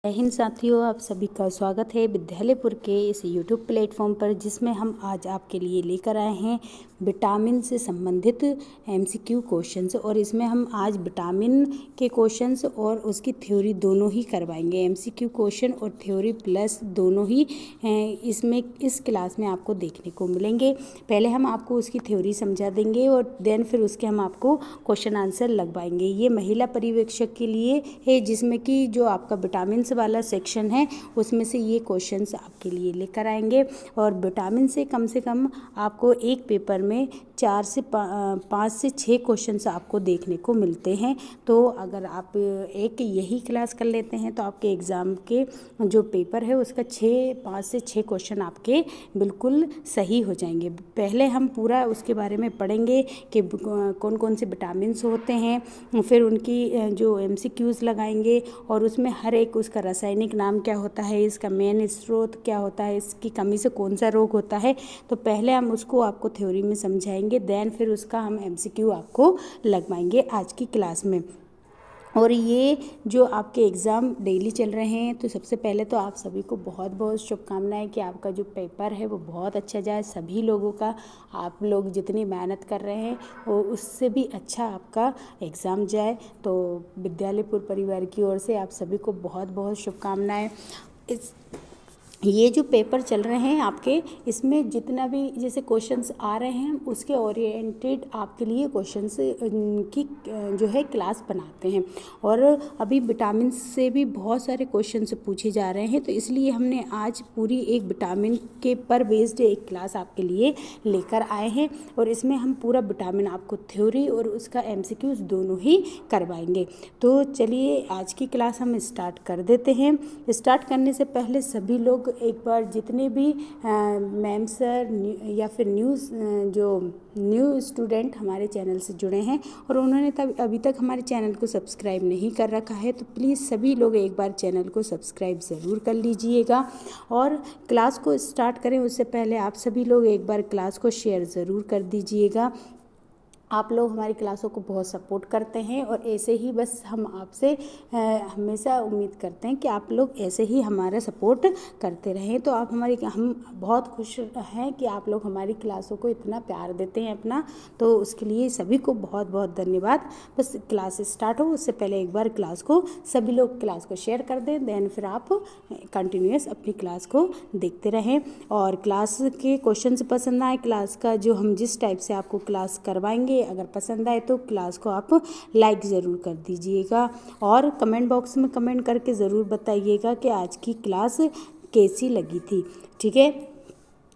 जय हिंद साथियों, आप सभी का स्वागत है विद्यालयपुर के इस यूट्यूब प्लेटफॉर्म पर, जिसमें हम आज आपके लिए लेकर आए हैं विटामिन से संबंधित एमसीक्यू क्वेश्चंस। और इसमें हम आज विटामिन के क्वेश्चंस और उसकी थ्योरी दोनों ही करवाएंगे। एमसीक्यू क्वेश्चन और थ्योरी प्लस दोनों ही इसमें इस क्लास में आपको देखने को मिलेंगे। पहले हम आपको उसकी थ्योरी समझा देंगे और देन फिर उसके हम आपको क्वेश्चन आंसर लगवाएंगे। ये महिला पर्यवेक्षक के लिए है, जिसमें कि जो आपका विटामिन वाला सेक्शन है उसमें से ये क्वेश्चंस आपके लिए लेकर आएंगे। और विटामिन से कम आपको एक पेपर में 4 से 5 से 6 क्वेश्चंस आपको देखने को मिलते हैं। तो अगर आप एक यही क्लास कर लेते हैं तो आपके एग्ज़ाम के जो पेपर है उसका 5 से 6 क्वेश्चन आपके बिल्कुल सही हो जाएंगे। पहले हम पूरा उसके बारे में पढ़ेंगे कि कौन कौन से विटामिन्स होते हैं, फिर उनकी जो एमसीक्यूज़ लगाएंगे और उसमें हर एक उसका रासायनिक नाम क्या होता है, इसका मेन स्रोत क्या होता है, इसकी कमी से कौन सा रोग होता है। तो पहले हम उसको आपको थ्योरी में समझाएंगे, देन फिर उसका हम एमसीक्यू आपको लगवाएंगे आज की क्लास में। और ये जो आपके एग्ज़ाम डेली चल रहे हैं, तो सबसे पहले तो आप सभी को बहुत बहुत शुभकामनाएं कि आपका जो पेपर है वो बहुत अच्छा जाए। सभी लोगों का, आप लोग जितनी मेहनत कर रहे हैं वो उससे भी अच्छा आपका एग्ज़ाम जाए। तो विद्यालयपुर परिवार की ओर से आप सभी को बहुत बहुत शुभकामनाएं। ये जो पेपर चल रहे हैं आपके, इसमें जितना भी जैसे क्वेश्चंस आ रहे हैं उसके ओरिएंटेड आपके लिए क्वेश्चंस की जो है क्लास बनाते हैं। और अभी विटामिन से भी बहुत सारे क्वेश्चंस पूछे जा रहे हैं, तो इसलिए हमने आज पूरी एक विटामिन के पर बेस्ड एक क्लास आपके लिए लेकर आए हैं। और इसमें हम पूरा विटामिन आपको थ्योरी और उसका एमसीक्यूज दोनों ही करवाएंगे। तो चलिए आज की क्लास हम स्टार्ट कर देते हैं। स्टार्ट करने से पहले सभी लोग एक बार, जितने भी मैम सर या फिर न्यू स्टूडेंट हमारे चैनल से जुड़े हैं और उन्होंने अभी तक हमारे चैनल को सब्सक्राइब नहीं कर रखा है, तो प्लीज़ सभी लोग एक बार चैनल को सब्सक्राइब ज़रूर कर लीजिएगा। और क्लास को स्टार्ट करें उससे पहले आप सभी लोग एक बार क्लास को शेयर ज़रूर कर दीजिएगा। आप लोग हमारी क्लासों को बहुत सपोर्ट करते हैं और ऐसे ही बस हम आपसे हमेशा उम्मीद करते हैं कि आप लोग ऐसे ही हमारा सपोर्ट करते रहें। तो हम बहुत खुश हैं कि आप लोग हमारी क्लासों को इतना प्यार देते हैं अपना, तो उसके लिए सभी को बहुत बहुत धन्यवाद। बस क्लास स्टार्ट हो उससे पहले एक बार क्लास को सभी लोग क्लास को शेयर कर दें, देन फिर आप कंटिन्यूस अपनी क्लास को देखते रहें। और क्लास के क्वेश्चन पसंद आए, क्लास का जो हम जिस टाइप से आपको क्लास करवाएंगे अगर पसंद आए तो क्लास को आप लाइक ज़रूर कर दीजिएगा और कमेंट बॉक्स में कमेंट करके ज़रूर बताइएगा कि आज की क्लास कैसी लगी थी। ठीक है,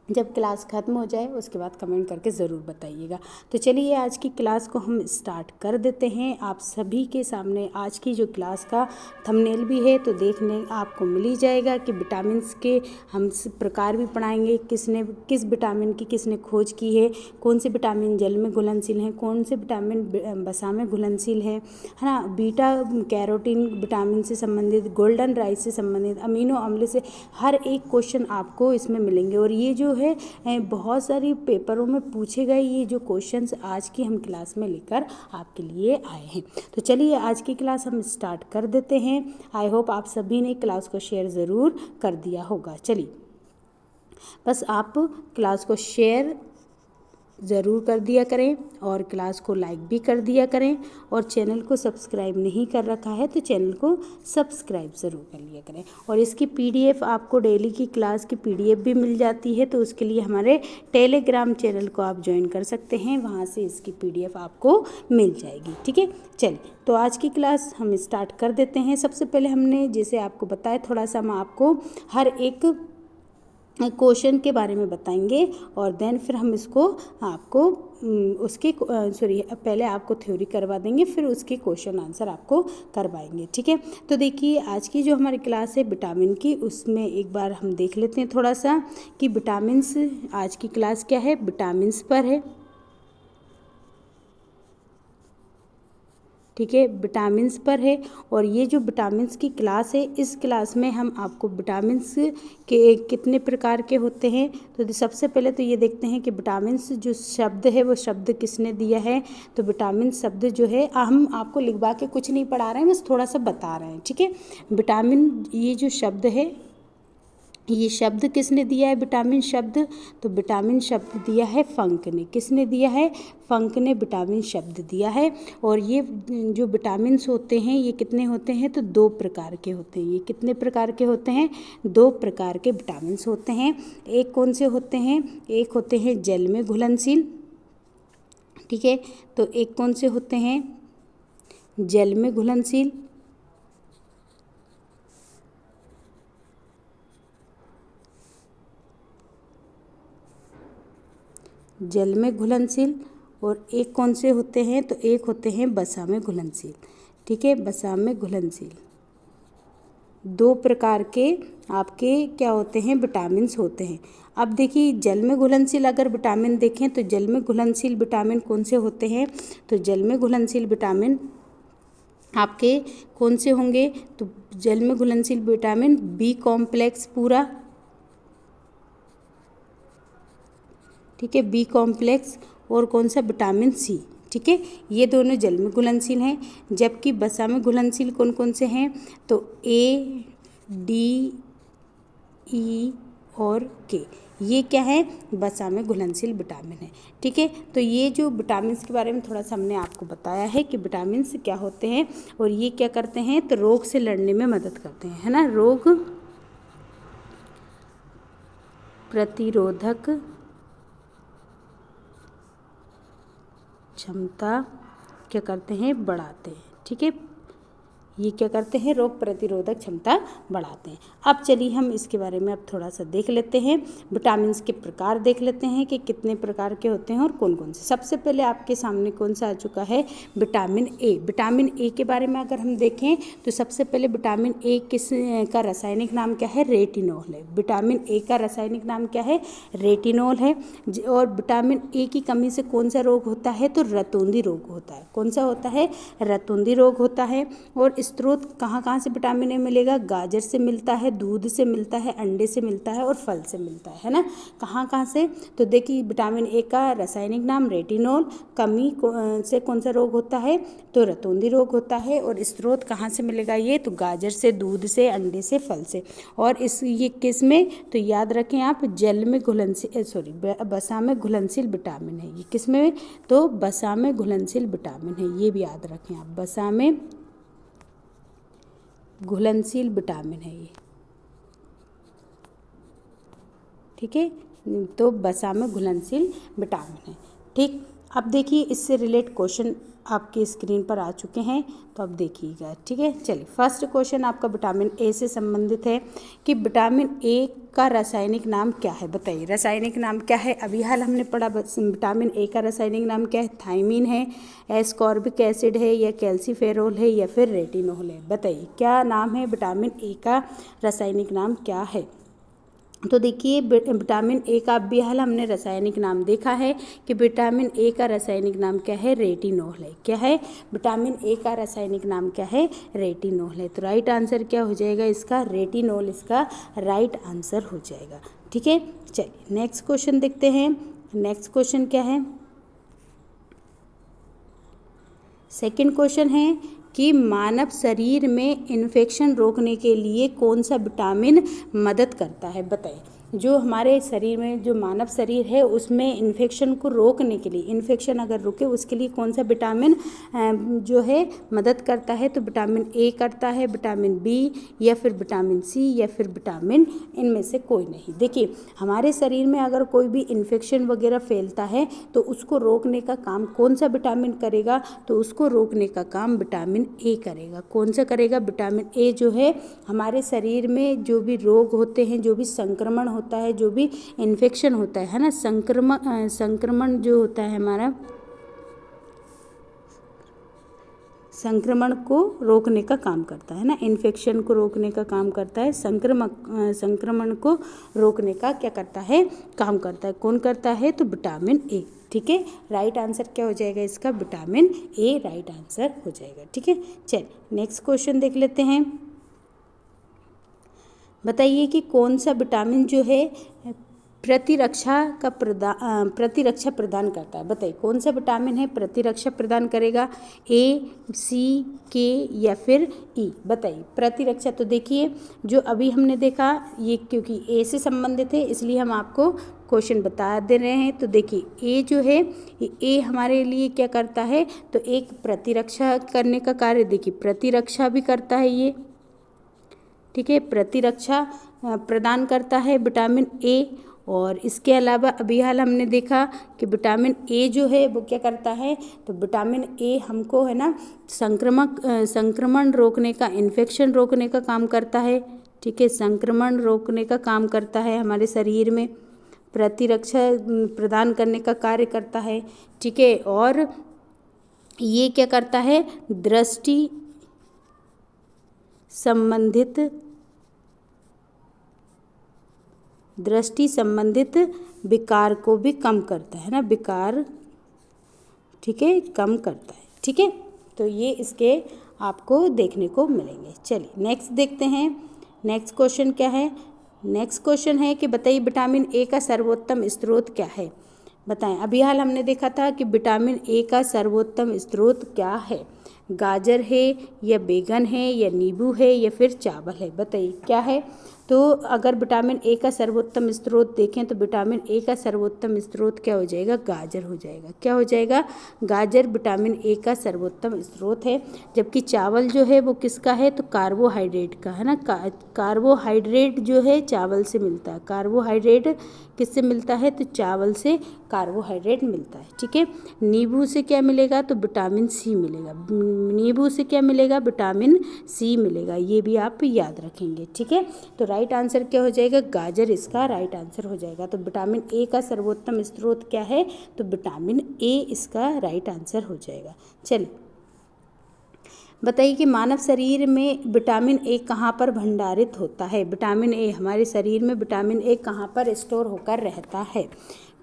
जब क्लास ख़त्म हो जाए उसके बाद कमेंट करके ज़रूर बताइएगा। तो चलिए आज की क्लास को हम स्टार्ट कर देते हैं। आप सभी के सामने आज की जो क्लास का थंबनेल भी है, तो देखने आपको मिल ही जाएगा कि विटामिन्स के हम प्रकार भी पढ़ाएंगे, किस विटामिन की किसने खोज की है, कौन से विटामिन जल में घुलनशील हैं, कौन से विटामिन वसा में घुलनशील है ना, बीटा कैरोटीन विटामिन से संबंधित, गोल्डन राइस से संबंधित, अमीनो अम्ल से हर एक क्वेश्चन आपको इसमें मिलेंगे। और ये जो है बहुत सारी पेपरों में पूछे गए ये जो क्वेश्चंस आज की हम क्लास में लेकर आपके लिए आए हैं। तो चलिए आज की क्लास हम स्टार्ट कर देते हैं। आई होप आप सभी ने क्लास को शेयर ज़रूर कर दिया होगा। चलिए बस आप क्लास को शेयर ज़रूर कर दिया करें और क्लास को लाइक भी कर दिया करें। और चैनल को सब्सक्राइब नहीं कर रखा है तो चैनल को सब्सक्राइब ज़रूर कर लिया करें। और इसकी पीडीएफ आपको डेली की क्लास की पीडीएफ भी मिल जाती है, तो उसके लिए हमारे टेलीग्राम चैनल को आप ज्वाइन कर सकते हैं, वहाँ से इसकी पीडीएफ आपको मिल जाएगी। ठीक है, चलिए तो आज की क्लास हम स्टार्ट कर देते हैं। सबसे पहले हमने जैसे आपको बताया, थोड़ा सा हम आपको हर एक क्वेश्चन के बारे में बताएंगे और देन फिर हम इसको आपको उसके पहले आपको थ्योरी करवा देंगे, फिर उसके क्वेश्चन आंसर आपको करवाएंगे। ठीक है, तो देखिए आज की जो हमारी क्लास है विटामिन की, उसमें एक बार हम देख लेते हैं थोड़ा सा कि विटामिन्स, आज की क्लास क्या है, विटामिन्स पर है। ठीक है, विटामिन्स पर है। और ये जो विटामिन्स की क्लास है, इस क्लास में हम आपको विटामिन्स के कितने प्रकार के होते हैं, तो सबसे पहले तो ये देखते हैं कि विटामिन्स जो शब्द है वो शब्द किसने दिया है। तो विटामिन शब्द जो है हम आपको लिखवा के कुछ नहीं पढ़ा रहे हैं, बस थोड़ा सा बता रहे हैं, ठीक है। विटामिन ये जो शब्द है, ये शब्द किसने दिया है विटामिन शब्द, तो विटामिन शब्द दिया है फंक ने। किसने दिया है, फंक ने विटामिन शब्द दिया है। और ये जो विटामिन्स होते हैं ये कितने होते हैं, तो 2 प्रकार के होते हैं। ये कितने प्रकार के होते हैं, 2 प्रकार के विटामिन्स होते हैं। एक कौन से होते हैं, एक होते हैं जल में घुलनशील, ठीक है। तो एक कौन से होते हैं, जल में घुलनशील, जल में घुलनशील। और एक कौन से होते हैं, तो एक होते हैं वसा में घुलनशील, ठीक है, वसा में घुलनशील। 2 प्रकार के आपके क्या होते हैं, विटामिन्स होते हैं। अब देखिए जल में घुलनशील अगर विटामिन देखें तो जल में घुलनशील विटामिन कौन से होते हैं, तो जल में घुलनशील विटामिन आपके कौन से होंगे, तो जल में घुलनशील विटामिन बी कॉम्प्लेक्स पूरा, ठीक है, बी कॉम्प्लेक्स। और कौन सा, विटामिन सी, ठीक है, ये दोनों जल में घुलनशील हैं। जबकि वसा में घुलनशील कौन कौन से हैं, तो ए, डी, ई और के, ये क्या है, वसा में घुलनशील विटामिन है, ठीक है। तो ये जो विटामिन्स के बारे में थोड़ा सा हमने आपको बताया है कि विटामिन्स क्या होते हैं और ये क्या करते हैं, तो रोग से लड़ने में मदद करते हैं, है ना, रोग प्रतिरोधक क्षमता क्या करते हैं, बढ़ाते हैं, ठीक है। ये क्या करते हैं, रोग प्रतिरोधक क्षमता बढ़ाते हैं। अब चलिए हम इसके बारे में अब थोड़ा सा देख लेते हैं, विटामिन्स के प्रकार देख लेते हैं कि कितने प्रकार के होते हैं और कौन कौन से। सबसे पहले आपके सामने कौन सा आ चुका है, विटामिन ए। विटामिन ए के बारे में अगर हम देखें तो सबसे पहले विटामिन ए किस का रासायनिक नाम क्या है, रेटिनॉल है। विटामिन ए का रासायनिक नाम क्या है, रेटिनॉल है। और विटामिन ए की कमी से कौन सा रोग होता है, तो रतौंधी रोग होता है। कौन सा होता है, रतौंधी रोग होता है। और स्रोत कहाँ कहाँ से विटामिन ए मिलेगा, गाजर से मिलता है, दूध से मिलता है, अंडे से मिलता है और फल से मिलता है ना। कहाँ कहाँ से, तो देखिए विटामिन ए का रासायनिक नाम रेटिनॉल, कमी से कौन सा रोग होता है, तो रतौंधी रोग होता है। और स्रोत कहाँ से मिलेगा ये, तो गाजर से, दूध से, अंडे से, फल से। और ये किस में, तो याद रखें आप, जल में घुलनशील वसा में घुलनशील विटामिन है। ये किस में, तो वसा में घुलनशील विटामिन है, ये भी याद रखें आप, वसा में घुलनशील विटामिन है ये, ठीक है। तो वसा में घुलनशील विटामिन है, ठीक। अब देखिए इससे रिलेट क्वेश्चन आपकी स्क्रीन पर आ चुके हैं, तो अब देखिएगा, ठीक है। चलिए फर्स्ट क्वेश्चन आपका विटामिन ए से संबंधित है कि विटामिन ए का रासायनिक नाम क्या है, बताइए रासायनिक नाम क्या है। अभी हाल हमने पढ़ा विटामिन ए का रासायनिक नाम क्या है, थायमीन है, एस्कॉर्बिक एसिड है, या कैल्सीफेरोल है, या फिर रेटिनॉल है। बताइए क्या नाम है, विटामिन ए का रासायनिक नाम क्या है। तो देखिए विटामिन ए का भी हाल हमने रासायनिक नाम देखा है कि विटामिन ए का रासायनिक नाम क्या है, रेटिनॉल है। क्या है, विटामिन ए का रासायनिक नाम क्या है, रेटिनॉल है। तो राइट आंसर क्या हो जाएगा इसका, रेटिनॉल इसका राइट आंसर हो जाएगा, ठीक है। चलिए नेक्स्ट क्वेश्चन देखते हैं। नेक्स्ट क्वेश्चन क्या है, सेकंड क्वेश्चन है कि मानव शरीर में इन्फेक्शन रोकने के लिए कौन सा विटामिन मदद करता है। बताइए जो हमारे शरीर में जो मानव शरीर है उसमें इन्फेक्शन को रोकने के लिए, इन्फेक्शन अगर रुके उसके लिए कौन सा विटामिन जो है मदद करता है, तो विटामिन ए करता है, विटामिन बी, या फिर विटामिन सी, या फिर विटामिन, इनमें से कोई नहीं। देखिए हमारे शरीर में अगर कोई भी इन्फेक्शन वगैरह फैलता है तो उसको रोकने का काम कौन सा विटामिन करेगा, तो उसको रोकने का काम विटामिन ए करेगा। कौन सा करेगा, विटामिन ए जो है हमारे शरीर में जो भी रोग होते हैं, जो भी संक्रमण होता है, जो भी इन्फेक्शन होता है ना, संक्रमण जो होता है हमारा, संक्रमण को रोकने का काम करता है ना, इन्फेक्शन को रोकने का काम करता है, संक्रमण को रोकने का क्या करता है, काम करता है। कौन करता है, तो विटामिन ए, ठीक है, राइट आंसर क्या हो जाएगा इसका, विटामिन ए राइट आंसर हो जाएगा। ठीक है, चलिए नेक्स्ट क्वेश्चन देख लेते हैं। बताइए कि कौन सा विटामिन जो है प्रतिरक्षा प्रदान करता है। बताइए कौन सा विटामिन है प्रतिरक्षा प्रदान करेगा, ए, सी, के या फिर ई। बताइए प्रतिरक्षा। तो देखिए जो अभी हमने देखा ये क्योंकि ए से संबंधित है इसलिए हम आपको क्वेश्चन बता दे रहे हैं। तो देखिए ए जो है ए हमारे लिए क्या करता है, तो एक प्रतिरक्षा करने का कार्य, देखिए प्रतिरक्षा भी करता है ये, ठीक है, प्रतिरक्षा प्रदान करता है विटामिन ए। और इसके अलावा अभी हाल हमने देखा कि विटामिन ए जो है वो क्या करता है, तो विटामिन ए हमको है ना संक्रमण रोकने का, इन्फेक्शन रोकने का काम करता है। ठीक है, संक्रमण रोकने का काम करता है, हमारे शरीर में प्रतिरक्षा प्रदान करने का कार्य करता है। ठीक है, और ये क्या करता है, दृष्टि संबंधित विकार को भी कम करता है ना, विकार, ठीक है, कम करता है। ठीक है, तो ये इसके आपको देखने को मिलेंगे। चलिए नेक्स्ट देखते हैं। नेक्स्ट क्वेश्चन क्या है, नेक्स्ट क्वेश्चन है कि बताइए विटामिन ए का सर्वोत्तम स्रोत क्या है। बताएं, अभी हाल हमने देखा था कि विटामिन ए का सर्वोत्तम स्रोत क्या है, गाजर है या बैगन है या नींबू है या फिर चावल है। बताइए क्या है। तो अगर विटामिन ए का सर्वोत्तम स्रोत देखें तो विटामिन ए का सर्वोत्तम स्रोत क्या हो जाएगा, गाजर हो जाएगा। क्या हो जाएगा, गाजर विटामिन ए का सर्वोत्तम स्रोत है। जबकि चावल जो है वो किसका है, तो कार्बोहाइड्रेट का है ना, कार्बोहाइड्रेट जो है चावल से मिलता है। कार्बोहाइड्रेट किससे मिलता है, तो चावल से कार्बोहाइड्रेट मिलता है। ठीक है, नींबू से क्या मिलेगा, तो विटामिन सी मिलेगा। नींबू से क्या मिलेगा, विटामिन सी मिलेगा। ये भी आप याद रखेंगे। ठीक है, तो राइट आंसर क्या हो जाएगा, गाजर इसका राइट आंसर हो जाएगा। तो विटामिन ए का सर्वोत्तम स्रोत क्या है, तो विटामिन ए इसका राइट आंसर हो जाएगा। चलिए बताइए कि मानव शरीर में विटामिन ए कहाँ पर भंडारित होता है। विटामिन ए हमारे शरीर में विटामिन ए कहाँ पर स्टोर होकर रहता है।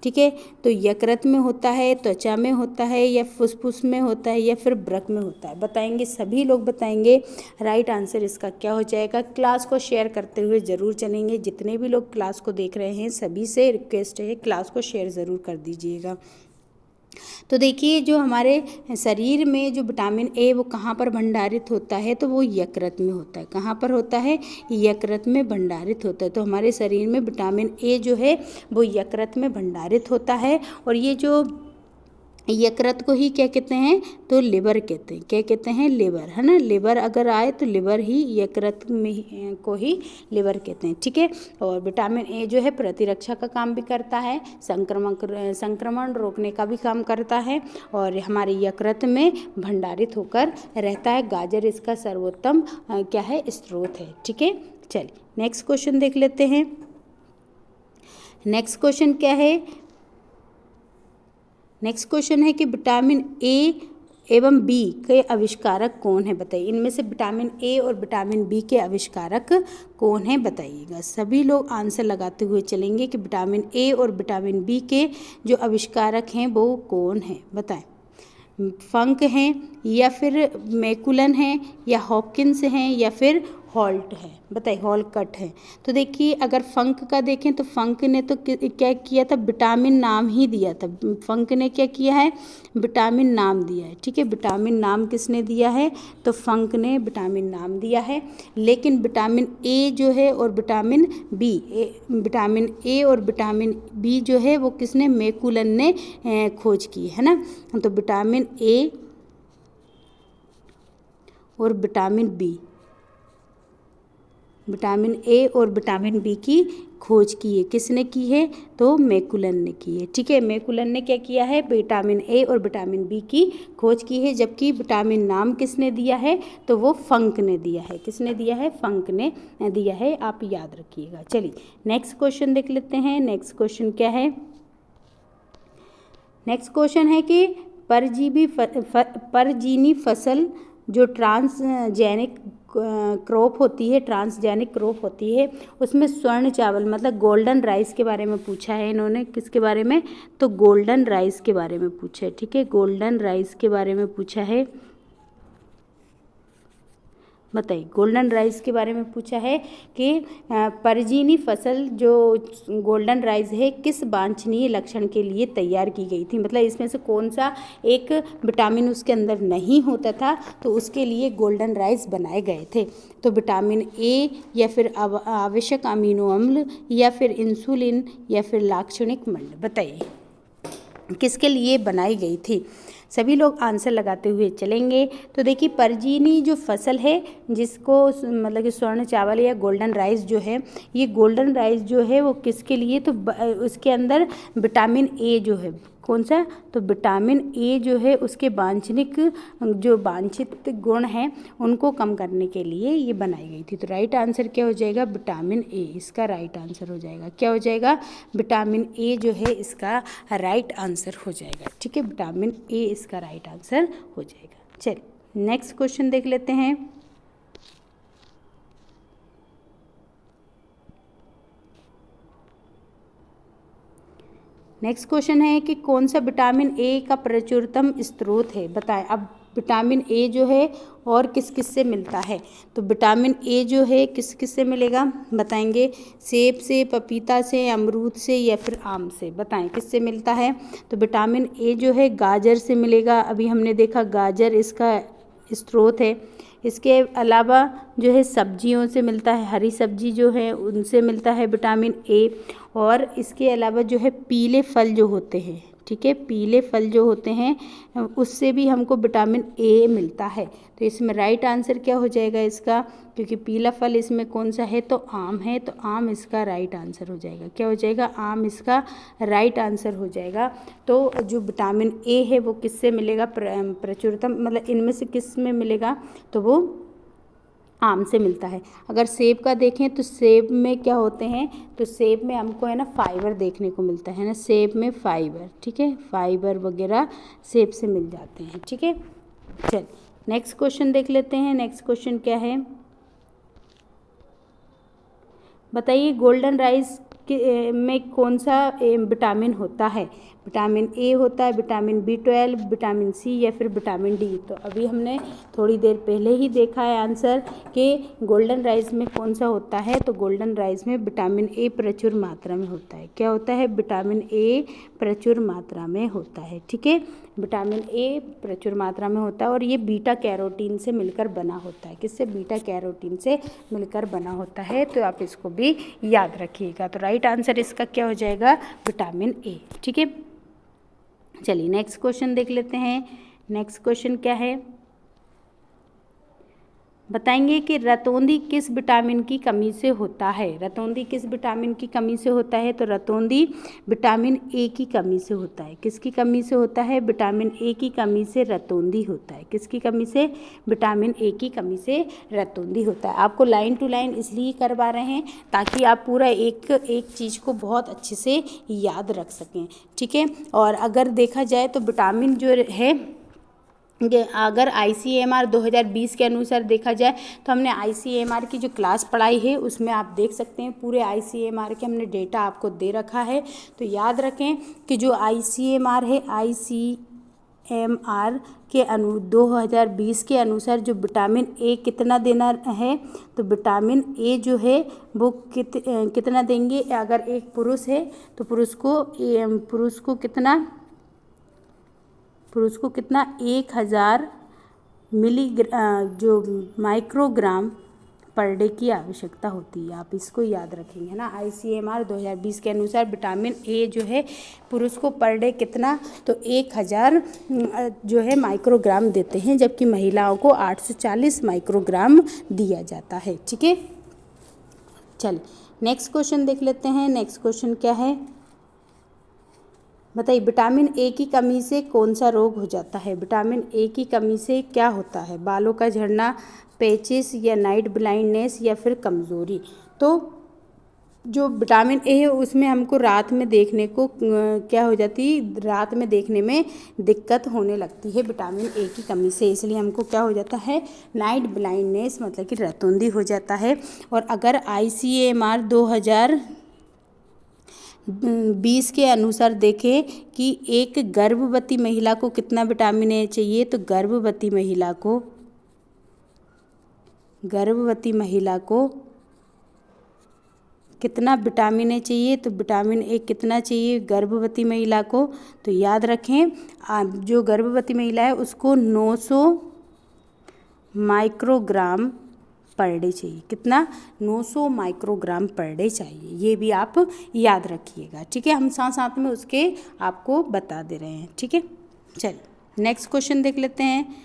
ठीक है, तो यकृत में होता है, त्वचा में होता है या फुसफुस में होता है या फिर ब्रक में होता है। बताएंगे, सभी लोग बताएंगे। राइट आंसर इसका क्या हो जाएगा। क्लास को शेयर करते हुए ज़रूर चलेंगे। जितने भी लोग क्लास को देख रहे हैं सभी से रिक्वेस्ट है क्लास को शेयर ज़रूर कर दीजिएगा। तो देखिए जो हमारे शरीर में जो विटामिन ए वो कहाँ पर भंडारित होता है, तो वो यकृत में होता है। कहाँ पर होता है, यकृत में भंडारित होता है। तो हमारे शरीर में विटामिन ए जो है वो यकृत में भंडारित होता है। और ये जो यकृत को ही क्या कहते हैं, तो लिवर कहते हैं। क्या कहते हैं, लिवर, है ना। लिवर अगर आए तो लिवर ही, यकृत में को ही लिवर कहते हैं। ठीक है, और विटामिन ए जो है प्रतिरक्षा का काम भी करता है, संक्रमण रोकने का भी काम करता है और हमारे यकृत में भंडारित होकर रहता है। गाजर इसका सर्वोत्तम क्या है, स्रोत है। ठीक है, चलिए नेक्स्ट क्वेश्चन देख लेते हैं। नेक्स्ट क्वेश्चन क्या है, नेक्स्ट क्वेश्चन है कि विटामिन ए एवं बी के आविष्कारक कौन है। बताइए इनमें से विटामिन ए और विटामिन बी के आविष्कारक कौन है, बताइएगा। सभी लोग आंसर लगाते हुए चलेंगे कि विटामिन ए और विटामिन बी के जो आविष्कारक हैं वो कौन है, बताएं। फंक हैं या फिर मैकुलन हैं या हॉपकिंस हैं या फिर हॉल्ट है। बताइए, हॉलकट है। तो देखिए अगर फंक का देखें तो फंक ने तो क्या किया था, विटामिन नाम ही दिया था। फंक ने क्या किया है, विटामिन नाम दिया है। ठीक है, विटामिन नाम किसने दिया है, तो फंक ने विटामिन नाम दिया है। लेकिन विटामिन ए जो है और विटामिन बी, विटामिन ए और विटामिन बी जो है वो किसने, मैकुलन ने खोज की है ना। तो विटामिन ए और विटामिन बी, विटामिन ए और विटामिन बी की खोज की है, किसने की है, तो मैकुलन ने की है। ठीक है, मैकुलन ने क्या किया है, विटामिन ए और विटामिन बी की खोज की है। जबकि विटामिन नाम किसने दिया है, तो वो फंक ने दिया है। किसने दिया है, फंक ने दिया है, आप याद रखिएगा। चलिए नेक्स्ट क्वेश्चन देख लेते हैं। नेक्स्ट क्वेश्चन क्या है, नेक्स्ट क्वेश्चन है कि परजीवी फसल जो ट्रांसजेनिक क्रॉप होती है, ट्रांसजेनिक क्रॉप होती है, उसमें स्वर्ण चावल मतलब गोल्डन राइस के बारे में पूछा है इन्होंने। किसके बारे में? तो गोल्डन राइस के बारे में पूछा है। ठीक है, गोल्डन राइस के बारे में पूछा है। बताइए, गोल्डन राइस के बारे में पूछा है कि परजीनी फसल जो गोल्डन राइस है किस वांछनीय लक्षण के लिए तैयार की गई थी, मतलब इसमें से कौन सा एक विटामिन उसके अंदर नहीं होता था तो उसके लिए गोल्डन राइस बनाए गए थे। तो विटामिन ए या फिर आवश्यक अमीनो अम्ल या फिर इंसुलिन या फिर लाक्षणिक मंड, बताइए किसके लिए बनाई गई थी। सभी लोग आंसर लगाते हुए चलेंगे। तो देखिए, परजीनी जो फसल है जिसको मतलब कि स्वर्ण चावल या गोल्डन राइस जो है, ये गोल्डन राइस जो है वो किसके लिए, तो उसके अंदर विटामिन ए जो है, कौन सा, तो विटामिन ए जो है उसके वांछनिक जो वांछित गुण हैं उनको कम करने के लिए ये बनाई गई थी। तो राइट आंसर क्या हो जाएगा, विटामिन ए, इसका राइट आंसर हो जाएगा। क्या हो जाएगा, विटामिन ए जो है इसका राइट आंसर हो जाएगा। ठीक है, विटामिन ए इसका राइट आंसर हो जाएगा। चलिए नेक्स्ट क्वेश्चन देख लेते हैं। नेक्स्ट क्वेश्चन है कि कौन सा विटामिन ए का प्रचुरतम स्रोत है, बताएं। अब विटामिन ए जो है और किस किस से मिलता है, तो विटामिन ए जो है किस किस से मिलेगा, बताएंगे। सेब से, पपीता से, अमरूद से या फिर आम से, बताएं किससे मिलता है। तो विटामिन ए जो है गाजर से मिलेगा, अभी हमने देखा गाजर इसका स्रोत है। इसके अलावा जो है सब्जियों से मिलता है, हरी सब्जी जो है उनसे मिलता है विटामिन ए। और इसके अलावा जो है पीले फल जो होते हैं, ठीक है, पीले फल जो होते हैं उससे भी हमको विटामिन ए मिलता है। तो इसमें राइट आंसर क्या हो जाएगा इसका, क्योंकि पीला फल इसमें कौन सा है, तो आम है, तो आम इसका राइट आंसर हो जाएगा। क्या हो जाएगा, आम इसका राइट आंसर हो जाएगा। तो जो विटामिन ए है वो किससे मिलेगा, प्रचुरतम मतलब इनमें से किस में मिलेगा, तो वो आम से मिलता है। अगर सेब का देखें तो सेब में क्या होते हैं, तो सेब में हमको है ना फाइबर देखने को मिलता है ना, सेब में फाइबर, ठीक है, फाइबर वगैरह सेब से मिल जाते हैं। ठीक है, चल नेक्स्ट क्वेश्चन देख लेते हैं। नेक्स्ट क्वेश्चन क्या है, बताइए गोल्डन राइस में कौन सा विटामिन होता है। विटामिन ए होता है, विटामिन B12, विटामिन सी या फिर विटामिन डी। तो अभी हमने थोड़ी देर पहले ही देखा है आंसर कि गोल्डन राइस में कौन सा होता है, तो गोल्डन राइस में विटामिन ए प्रचुर मात्रा में होता है। क्या होता है, विटामिन ए प्रचुर मात्रा में होता है। ठीक है, विटामिन ए प्रचुर मात्रा में होता है और ये बीटा कैरोटीन से मिलकर बना होता है। किससे, बीटा कैरोटीन से मिलकर बना होता है। तो आप इसको भी याद रखिएगा। तो राइट आंसर इसका क्या हो जाएगा, विटामिन ए। ठीक है, चलिए नेक्स्ट क्वेश्चन देख लेते हैं। नेक्स्ट क्वेश्चन क्या है, बताएंगे कि रतौंधी किस विटामिन की कमी से होता है। रतौंधी किस विटामिन की कमी से होता है, तो रतौंधी विटामिन ए की कमी से होता है। किसकी कमी से होता है, विटामिन ए की कमी से रतौंधी होता है। किसकी कमी से, विटामिन ए की कमी से रतौंधी होता है। आपको लाइन टू लाइन इसलिए करवा रहे हैं ताकि आप पूरा एक चीज़ को बहुत अच्छे से याद रख सकें। ठीक है, और अगर देखा जाए तो विटामिन जो है, अगर ICMR 2020 के अनुसार देखा जाए तो हमने ICMR की जो क्लास पढ़ाई है उसमें आप देख सकते हैं पूरे ICMR के हमने डेटा आपको दे रखा है। तो याद रखें कि जो ICMR है, ICMR के 2020 के अनुसार जो विटामिन ए कितना देना है, तो विटामिन ए जो है वो कितना देंगे। अगर एक पुरुष है तो पुरुष को कितना 1000 जो माइक्रोग्राम पर डे की आवश्यकता होती है। आप इसको याद रखेंगे ना, ICMR 2020 के अनुसार विटामिन ए जो है पुरुष को पर डे कितना, तो 1000 जो है माइक्रोग्राम देते हैं, जबकि महिलाओं को 840 माइक्रोग्राम दिया जाता है। ठीक है, चलिए नेक्स्ट क्वेश्चन देख लेते हैं। नेक्स्ट क्वेश्चन क्या है, बताइए विटामिन ए की कमी से कौन सा रोग हो जाता है। विटामिन ए की कमी से क्या होता है, बालों का झड़ना, पैचेस या नाइट ब्लाइंडनेस या फिर कमज़ोरी। तो जो विटामिन ए है उसमें हमको रात में देखने को क्या हो जाती है, रात में देखने में दिक्कत होने लगती है विटामिन ए की कमी से, इसलिए हमको क्या हो जाता है, नाइट ब्लाइंडनेस मतलब कि रतौंधी हो जाता है। और अगर ICMR 2020 के अनुसार देखें कि एक गर्भवती महिला को कितना विटामिन ए चाहिए, तो गर्भवती महिला को कितना विटामिन ए चाहिए, तो विटामिन ए कितना चाहिए गर्भवती महिला को, तो याद रखें जो गर्भवती महिला है उसको 900 माइक्रोग्राम पर डे चाहिए। कितना? 900 माइक्रोग्राम पर डे चाहिए, ये भी आप याद रखिएगा, ठीक है। हम साथ साथ में उसके आपको बता दे रहे हैं, ठीक है। चलिए नेक्स्ट क्वेश्चन देख लेते हैं।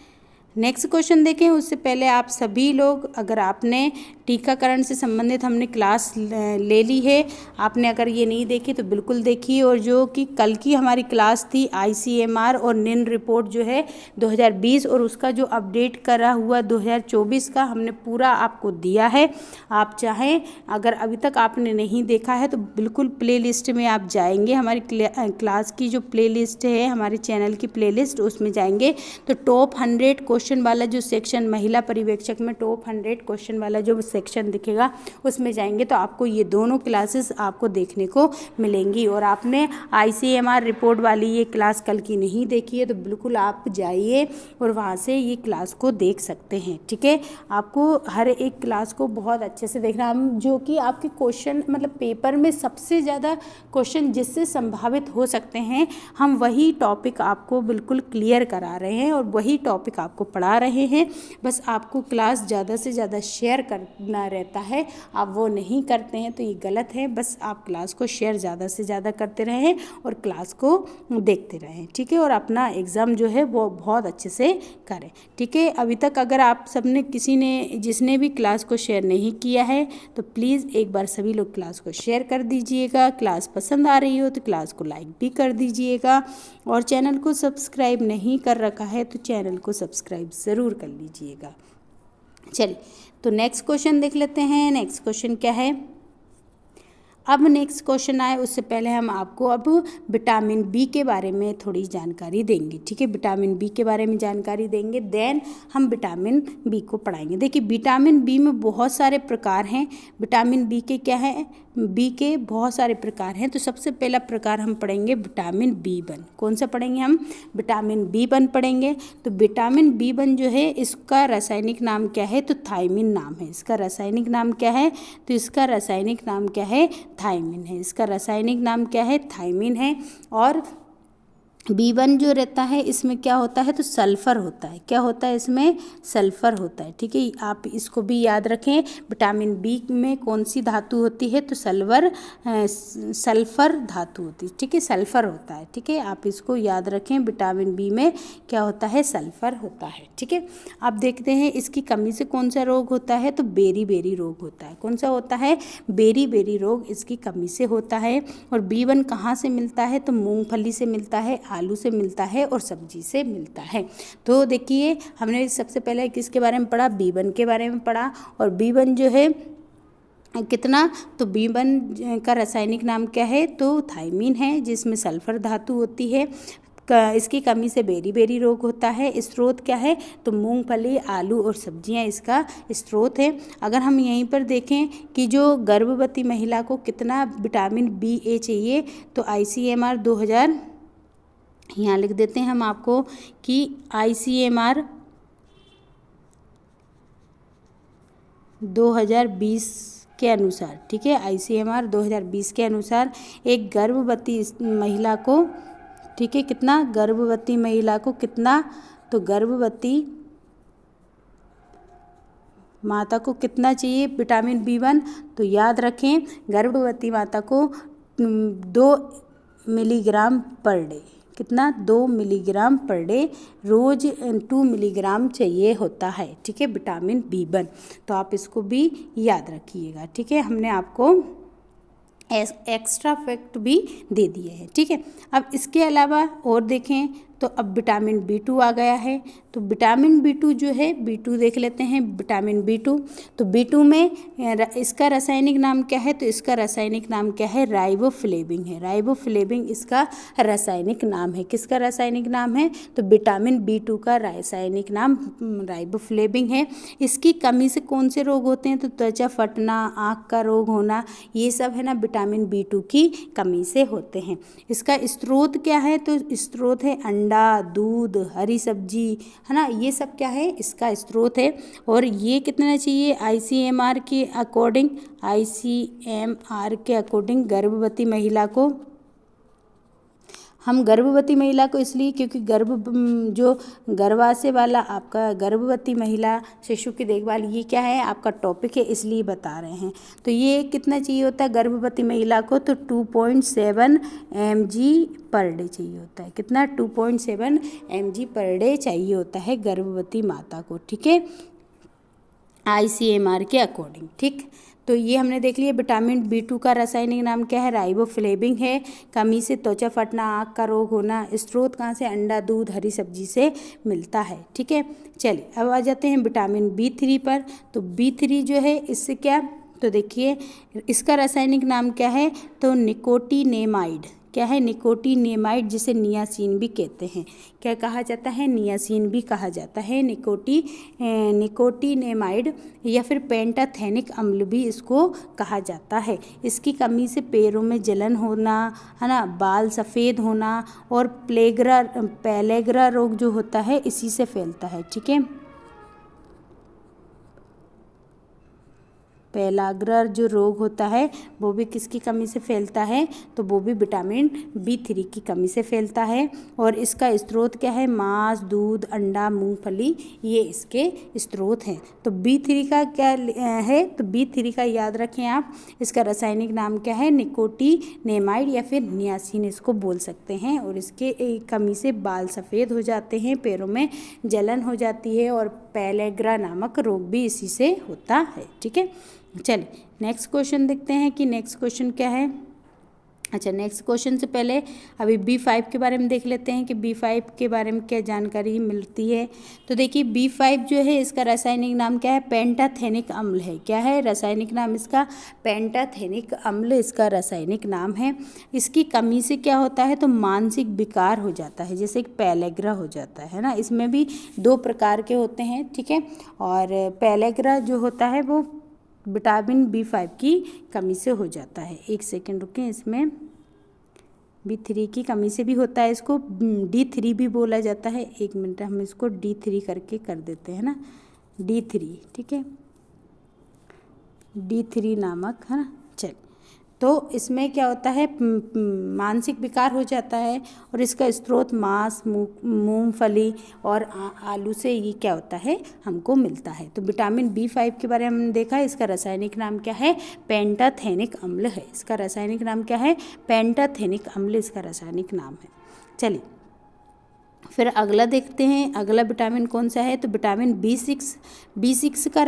नेक्स्ट क्वेश्चन देखें उससे पहले आप सभी लोग, अगर आपने टीकाकरण से संबंधित हमने क्लास ले ली है, आपने अगर ये नहीं देखी तो बिल्कुल देखिए। और जो कि कल की हमारी क्लास थी ICMR और निन रिपोर्ट जो है 2020 और उसका जो अपडेट करा हुआ 2024 का हमने पूरा आपको दिया है। आप चाहें अगर अभी तक आपने नहीं देखा है तो बिल्कुल प्ले लिस्ट में आप जाएंगे, हमारी क्लास की जो प्ले लिस्ट है हमारे चैनल की प्ले लिस्ट, उसमें जाएंगे तो टॉप 100 क्वेश्चन वाला जो सेक्शन महिला पर्यवेक्षक में टॉप 100 क्वेश्चन वाला जो सेक्शन दिखेगा उसमें जाएंगे तो आपको ये दोनों क्लासेस आपको देखने को मिलेंगी। और आपने ICMR रिपोर्ट वाली ये क्लास कल की नहीं देखी है तो बिल्कुल आप जाइए और वहाँ से ये क्लास को देख सकते हैं, ठीक है। आपको हर एक क्लास को बहुत अच्छे से देखना, हम जो कि आपके क्वेश्चन मतलब पेपर में सबसे ज़्यादा क्वेश्चन जिससे संभावित हो सकते हैं, हम वही टॉपिक आपको बिल्कुल क्लियर करा रहे हैं और वही टॉपिक आपको पढ़ा रहे हैं। बस आपको क्लास ज़्यादा से ज़्यादा शेयर करना रहता है, आप वो नहीं करते हैं तो ये गलत है। बस आप क्लास को शेयर ज़्यादा से ज़्यादा करते रहें और क्लास को देखते रहें, ठीक है। और अपना एग्ज़ाम जो है वो बहुत अच्छे से करें, ठीक है। अभी तक अगर आप सबने जिसने भी क्लास को शेयर नहीं किया है तो प्लीज़ एक बार सभी लोग क्लास को शेयर कर दीजिएगा। क्लास पसंद आ रही हो तो क्लास को लाइक भी कर दीजिएगा और चैनल को सब्सक्राइब नहीं कर रखा है तो चैनल को सब्सक्राइब ज़रूर कर लीजिएगा। चलिए तो नेक्स्ट क्वेश्चन देख लेते हैं। नेक्स्ट क्वेश्चन क्या है? अब नेक्स्ट क्वेश्चन आए उससे पहले हम आपको अब विटामिन बी के बारे में थोड़ी जानकारी देंगे, ठीक है। विटामिन बी के बारे में जानकारी देंगे, देन हम विटामिन बी को पढ़ाएंगे। देखिए विटामिन बी में बहुत सारे प्रकार हैं। विटामिन बी के क्या है? बी के बहुत सारे प्रकार हैं। तो सबसे पहला प्रकार हम पढ़ेंगे विटामिन B1। कौन सा पढ़ेंगे हम? विटामिन B1 पढ़ेंगे। तो विटामिन B1 जो है इसका रासायनिक नाम क्या है? तो थायमिन नाम है। इसका रासायनिक नाम क्या है? तो इसका रासायनिक नाम क्या है? थायमिन है। इसका रासायनिक नाम क्या है? थायमिन है। और B1 जो रहता है इसमें क्या होता है? तो सल्फ़र होता है। क्या होता है इसमें? सल्फ़र होता है, ठीक है। आप इसको भी याद रखें। विटामिन बी में कौन सी धातु होती है? तो सल्फ़र धातु होती है, ठीक है। सल्फ़र होता है, ठीक है। आप इसको याद रखें। विटामिन बी में क्या होता है? सल्फ़र होता है, ठीक है। अब देखते हैं इसकी कमी से कौन सा रोग होता है? तो बेरी रोग होता है। कौन सा होता है? बेरी रोग इसकी कमी से होता है। और B1 कहाँ से मिलता है? तो मूंगफली से मिलता है, आलू से मिलता है और सब्जी से मिलता है। तो देखिए हमने सबसे पहले किसके बारे में पढ़ा? B1 के बारे में पढ़ा। और B1 जो है कितना? तो B1 का रासायनिक नाम क्या है? तो थायमिन है, जिसमें सल्फ़र धातु होती है। इसकी कमी से बेरी रोग होता है। स्रोत क्या है? तो मूंगफली, आलू और सब्जियां इसका स्रोत है। अगर हम यहीं पर देखें कि जो गर्भवती महिला को कितना विटामिन BA चाहिए, तो ICMR 2000 यहाँ लिख देते हैं हम आपको कि ICMR 2020 के अनुसार, ठीक है। ICMR 2020 के अनुसार एक गर्भवती महिला को, ठीक है, कितना? गर्भवती महिला को कितना? तो गर्भवती माता को कितना चाहिए विटामिन B1? तो याद रखें गर्भवती माता को 2 मिलीग्राम पर डे। कितना? 2 मिलीग्राम पर डे रोज 2 मिलीग्राम चाहिए होता है, ठीक है, विटामिन B1। तो आप इसको भी याद रखिएगा, ठीक है। हमने आपको एक्स्ट्रा फैक्ट भी दे दिए हैं, ठीक है। अब इसके अलावा और देखें तो अब विटामिन B2 आ गया है। तो विटामिन B2 जो है, B2 देख लेते हैं, विटामिन B2। तो B2 में इसका रासायनिक नाम क्या है? तो इसका रासायनिक नाम क्या है? राइबोफ्लेविन है। राइबोफ्लेविन इसका रासायनिक नाम है। किसका रासायनिक नाम है? तो विटामिन B2 का रासायनिक नाम राइबोफ्लेविन है। इसकी कमी से कौन से रोग होते हैं? तो त्वचा फटना, आँख का रोग होना, ये सब है ना विटामिन B2 की कमी से होते हैं। इसका स्रोत क्या है? तो स्रोत है अंडा, दूध, हरी सब्जी, है ना, ये सब क्या है? इसका स्रोत है। और ये कितना चाहिए? ICMR के अकॉर्डिंग, ICMR के अकॉर्डिंग गर्भवती महिला को, हम गर्भवती महिला को इसलिए क्योंकि जो गर्भाशय वाला आपका गर्भवती महिला शिशु की देखभाल, ये क्या है? आपका टॉपिक है, इसलिए बता रहे हैं। तो ये कितना चाहिए होता है गर्भवती महिला को? तो 2.7 mg पर डे चाहिए होता है। कितना? 2.7 mg पर डे चाहिए होता है गर्भवती माता को, ठीक है, ICMR के अकॉर्डिंग, ठीक। तो ये हमने देख लिया। विटामिन B2 का रासायनिक नाम क्या है? राइबोफ्लेविन है। कमी से त्वचा फटना, आँख का रोग होना, स्रोत कहाँ से? अंडा, दूध, हरी सब्जी से मिलता है, ठीक है। चलिए अब आ जाते हैं विटामिन B3 पर। तो B3 जो है इससे क्या? तो देखिए इसका रासायनिक नाम क्या है? तो निकोटिनेमाइड। क्या है? निकोटिनेमाइड, जिसे नियासिन भी कहते हैं। क्या कहा जाता है? नियासिन भी कहा जाता है। निकोटिनेमाइड या फिर पेंटाथेनिक अम्ल भी इसको कहा जाता है। इसकी कमी से पैरों में जलन होना, है ना, बाल सफ़ेद होना और पेलेग्रा रोग जो होता है इसी से फैलता है, ठीक है। पेलाग्रा जो रोग होता है वो भी किसकी कमी से फैलता है? तो वो भी विटामिन B3 की कमी से फैलता है। और इसका स्रोत क्या है? मांस, दूध, अंडा, मूंगफली, ये इसके स्रोत हैं। तो B3 का क्या है? तो B3 का याद रखें आप, इसका रासायनिक नाम क्या है? निकोटिनेमाइड या फिर नियासिन इसको बोल सकते हैं। और इसके कमी से बाल सफ़ेद हो जाते हैं, पैरों में जलन हो जाती है और पेलेग्रा नामक रोग भी इसी से होता है, ठीक है। चलिए नेक्स्ट क्वेश्चन देखते हैं कि नेक्स्ट क्वेश्चन क्या है। अच्छा, नेक्स्ट क्वेश्चन से पहले अभी B5 के बारे में देख लेते हैं कि B5 के बारे में क्या जानकारी मिलती है। तो देखिए B5 जो है इसका रासायनिक नाम क्या है? पेंटाथेनिक अम्ल है। क्या है रासायनिक नाम इसका? पेंटाथेनिक अम्ल इसका रासायनिक नाम है। इसकी कमी से क्या होता है? तो मानसिक विकार हो जाता है, जैसे एक पेलेग्रा हो जाता है ना। इसमें भी 2 प्रकार के होते हैं, ठीक है। और पेलेग्रा जो होता है वो विटामिन B5 की कमी से हो जाता है। एक सेकेंड रुकें, इसमें B3 की कमी से भी होता है। इसको D3 भी बोला जाता है। 1 मिनट, हम इसको D3 करके कर देते हैं ना, D3, ठीक है, D3 नामक, है ना। चल, तो इसमें क्या होता है? मानसिक विकार हो जाता है और इसका स्रोत मांस, मूंगफली और आलू से ये क्या होता है? हमको मिलता है। तो विटामिन B5 के बारे में हमने देखा, इसका रासायनिक नाम क्या है? पेंटाथेनिक अम्ल है। इसका रासायनिक नाम क्या है? पेंटाथेनिक अम्ल इसका रासायनिक नाम है। चलिए फिर अगला देखते हैं, अगला विटामिन कौन सा है? तो विटामिन B6 का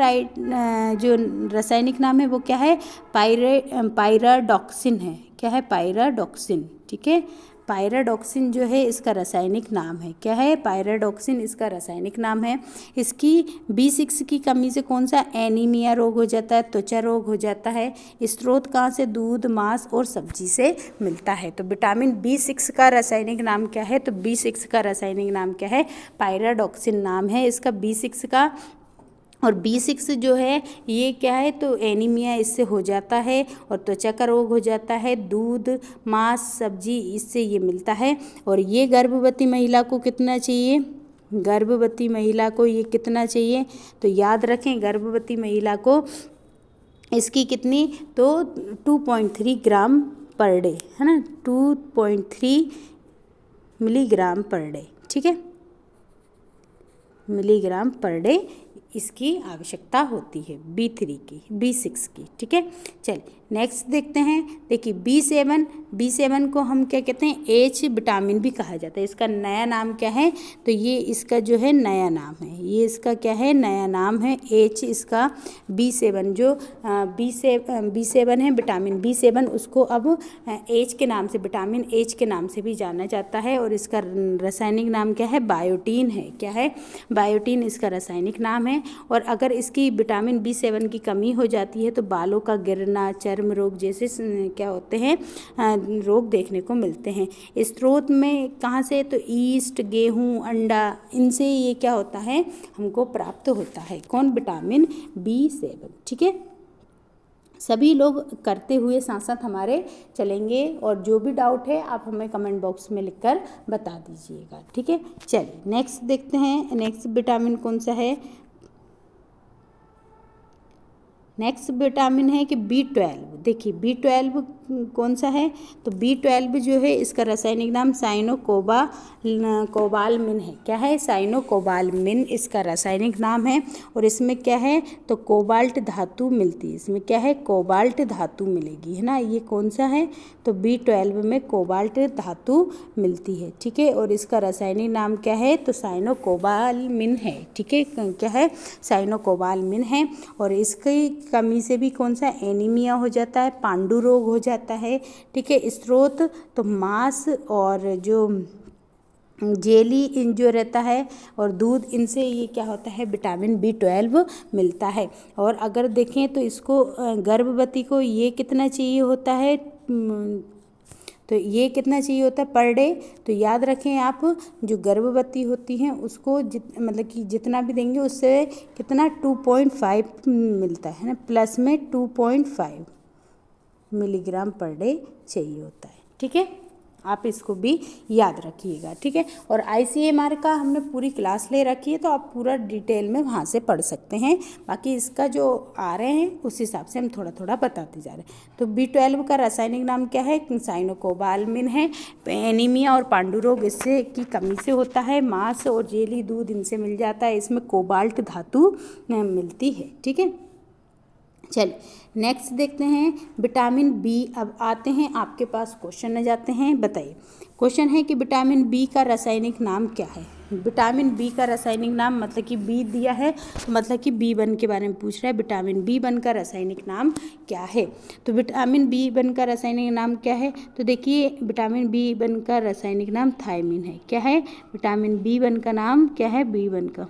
जो रासायनिक नाम है वो क्या है? पायराडॉक्सिन है। क्या है? पायराडॉक्सिन, ठीक है। पायराडॉक्सिन जो है इसका रासायनिक नाम है। क्या है? पायराडॉक्सिन इसका रासायनिक नाम है। इसकी B6 की कमी से कौन सा? एनीमिया रोग हो जाता है, त्वचा रोग हो जाता है। स्रोत कहाँ से? दूध, मांस और सब्जी से मिलता है। तो विटामिन B6 का रासायनिक नाम क्या है? तो B6 का रासायनिक नाम क्या है? पायराडॉक्सिन नाम है इसका B6 का। और B6 जो है ये क्या है? तो एनीमिया इससे हो जाता है और त्वचा का रोग हो जाता है। दूध, मांस, सब्जी, इससे ये मिलता है। और ये गर्भवती महिला को कितना चाहिए? गर्भवती महिला को ये कितना चाहिए? तो याद रखें, गर्भवती महिला को इसकी कितनी? तो 2.3 ग्राम पर डे, है ना, 2.3 मिलीग्राम पर डे, ठीक है, मिलीग्राम पर डे इसकी आवश्यकता होती है B6 की, ठीक है। चलिए नेक्स्ट देखते हैं। देखिए B7 B7 को हम क्या कहते हैं, H विटामिन भी कहा जाता है। इसका नया नाम क्या है, तो ये इसका जो है नया नाम है, ये इसका क्या है, नया नाम है H इसका। B7 जो B7 है, विटामिन B7, उसको अब H के नाम से, विटामिन H के नाम से भी जाना जाता है। और इसका रासायनिक नाम क्या है, बायोटीन है। क्या है, बायोटीन इसका रासायनिक नाम है। और अगर इसकी विटामिन B7 की कमी हो जाती है तो बालों का गिरना, चर्म रोग जैसे क्या होते हैं, रोग देखने को मिलते हैं। स्रोत में कहाँ से, तो ईस्ट, गेहूँ, अंडा, इनसे ये क्या होता है, हमको प्राप्त होता है। कौन, विटामिन B7। ठीक है, सभी लोग करते हुए साथ साथ हमारे चलेंगे, और जो भी डाउट है आप हमें कमेंट बॉक्स में लिखकर बता दीजिएगा। ठीक है, चलिए नेक्स्ट देखते हैं। नेक्स्ट विटामिन कौन सा है, नेक्स्ट विटामिन है कि B12। देखिए B12 कौन सा है, तो B12 जो है इसका रासायनिक नाम साइनोकोबालमिन है। क्या है, साइनोकोबालमिन इसका रासायनिक नाम है। और इसमें क्या है, तो कोबाल्ट धातु मिलती है। इसमें क्या है, कोबाल्ट धातु मिलेगी, है ना। ये कौन सा है, तो B12 में कोबाल्ट धातु मिलती है। ठीक है, और इसका रासायनिक नाम क्या है, तो साइनोकोबालमिन है। ठीक है, क्या है, साइनोकोबालमिन है। और इसकी कमी से भी कौन सा, एनीमिया हो जाता है, पांडु रोग हो जाता है। ठीक है, स्रोत तो मांस और जो जेली जो रहता है और दूध, इनसे ये क्या होता है, विटामिन B12 मिलता है। और अगर देखें तो इसको गर्भवती को ये कितना चाहिए होता है, तो ये कितना चाहिए होता है पर डे, तो याद रखें आप, जो गर्भवती होती हैं उसको मतलब कि जितना भी देंगे उससे कितना 2.5 मिलता है ना, प्लस में 2.5 मिलीग्राम पर डे चाहिए होता है। ठीक है, आप इसको भी याद रखिएगा। ठीक है, और ICMR का हमने पूरी क्लास ले रखी है, तो आप पूरा डिटेल में वहाँ से पढ़ सकते हैं। बाकी इसका जो आ रहे हैं उस हिसाब से हम थोड़ा थोड़ा बताते जा रहे हैं। तो B12 का रासायनिक नाम क्या है, साइनोकोबालमिन है। एनीमिया और पांडु रोग इससे की कमी से होता है। मांस और जेली दूध इनसे मिल जाता है। इसमें कोबाल्ट धातु मिलती है। ठीक है, चलिए नेक्स्ट देखते हैं विटामिन B। अब आते हैं आपके पास क्वेश्चन आ जाते हैं, बताइए। क्वेश्चन है कि विटामिन B का रासायनिक नाम क्या है। विटामिन B का रासायनिक नाम, मतलब कि B दिया है मतलब कि B1 के बारे में पूछ रहा है। विटामिन B1 का रासायनिक नाम क्या है, तो विटामिन B1 का रासायनिक नाम क्या है, तो देखिए विटामिन B1 का रासायनिक नाम थायमिन है। क्या है, विटामिन B1 का नाम क्या है, B1 का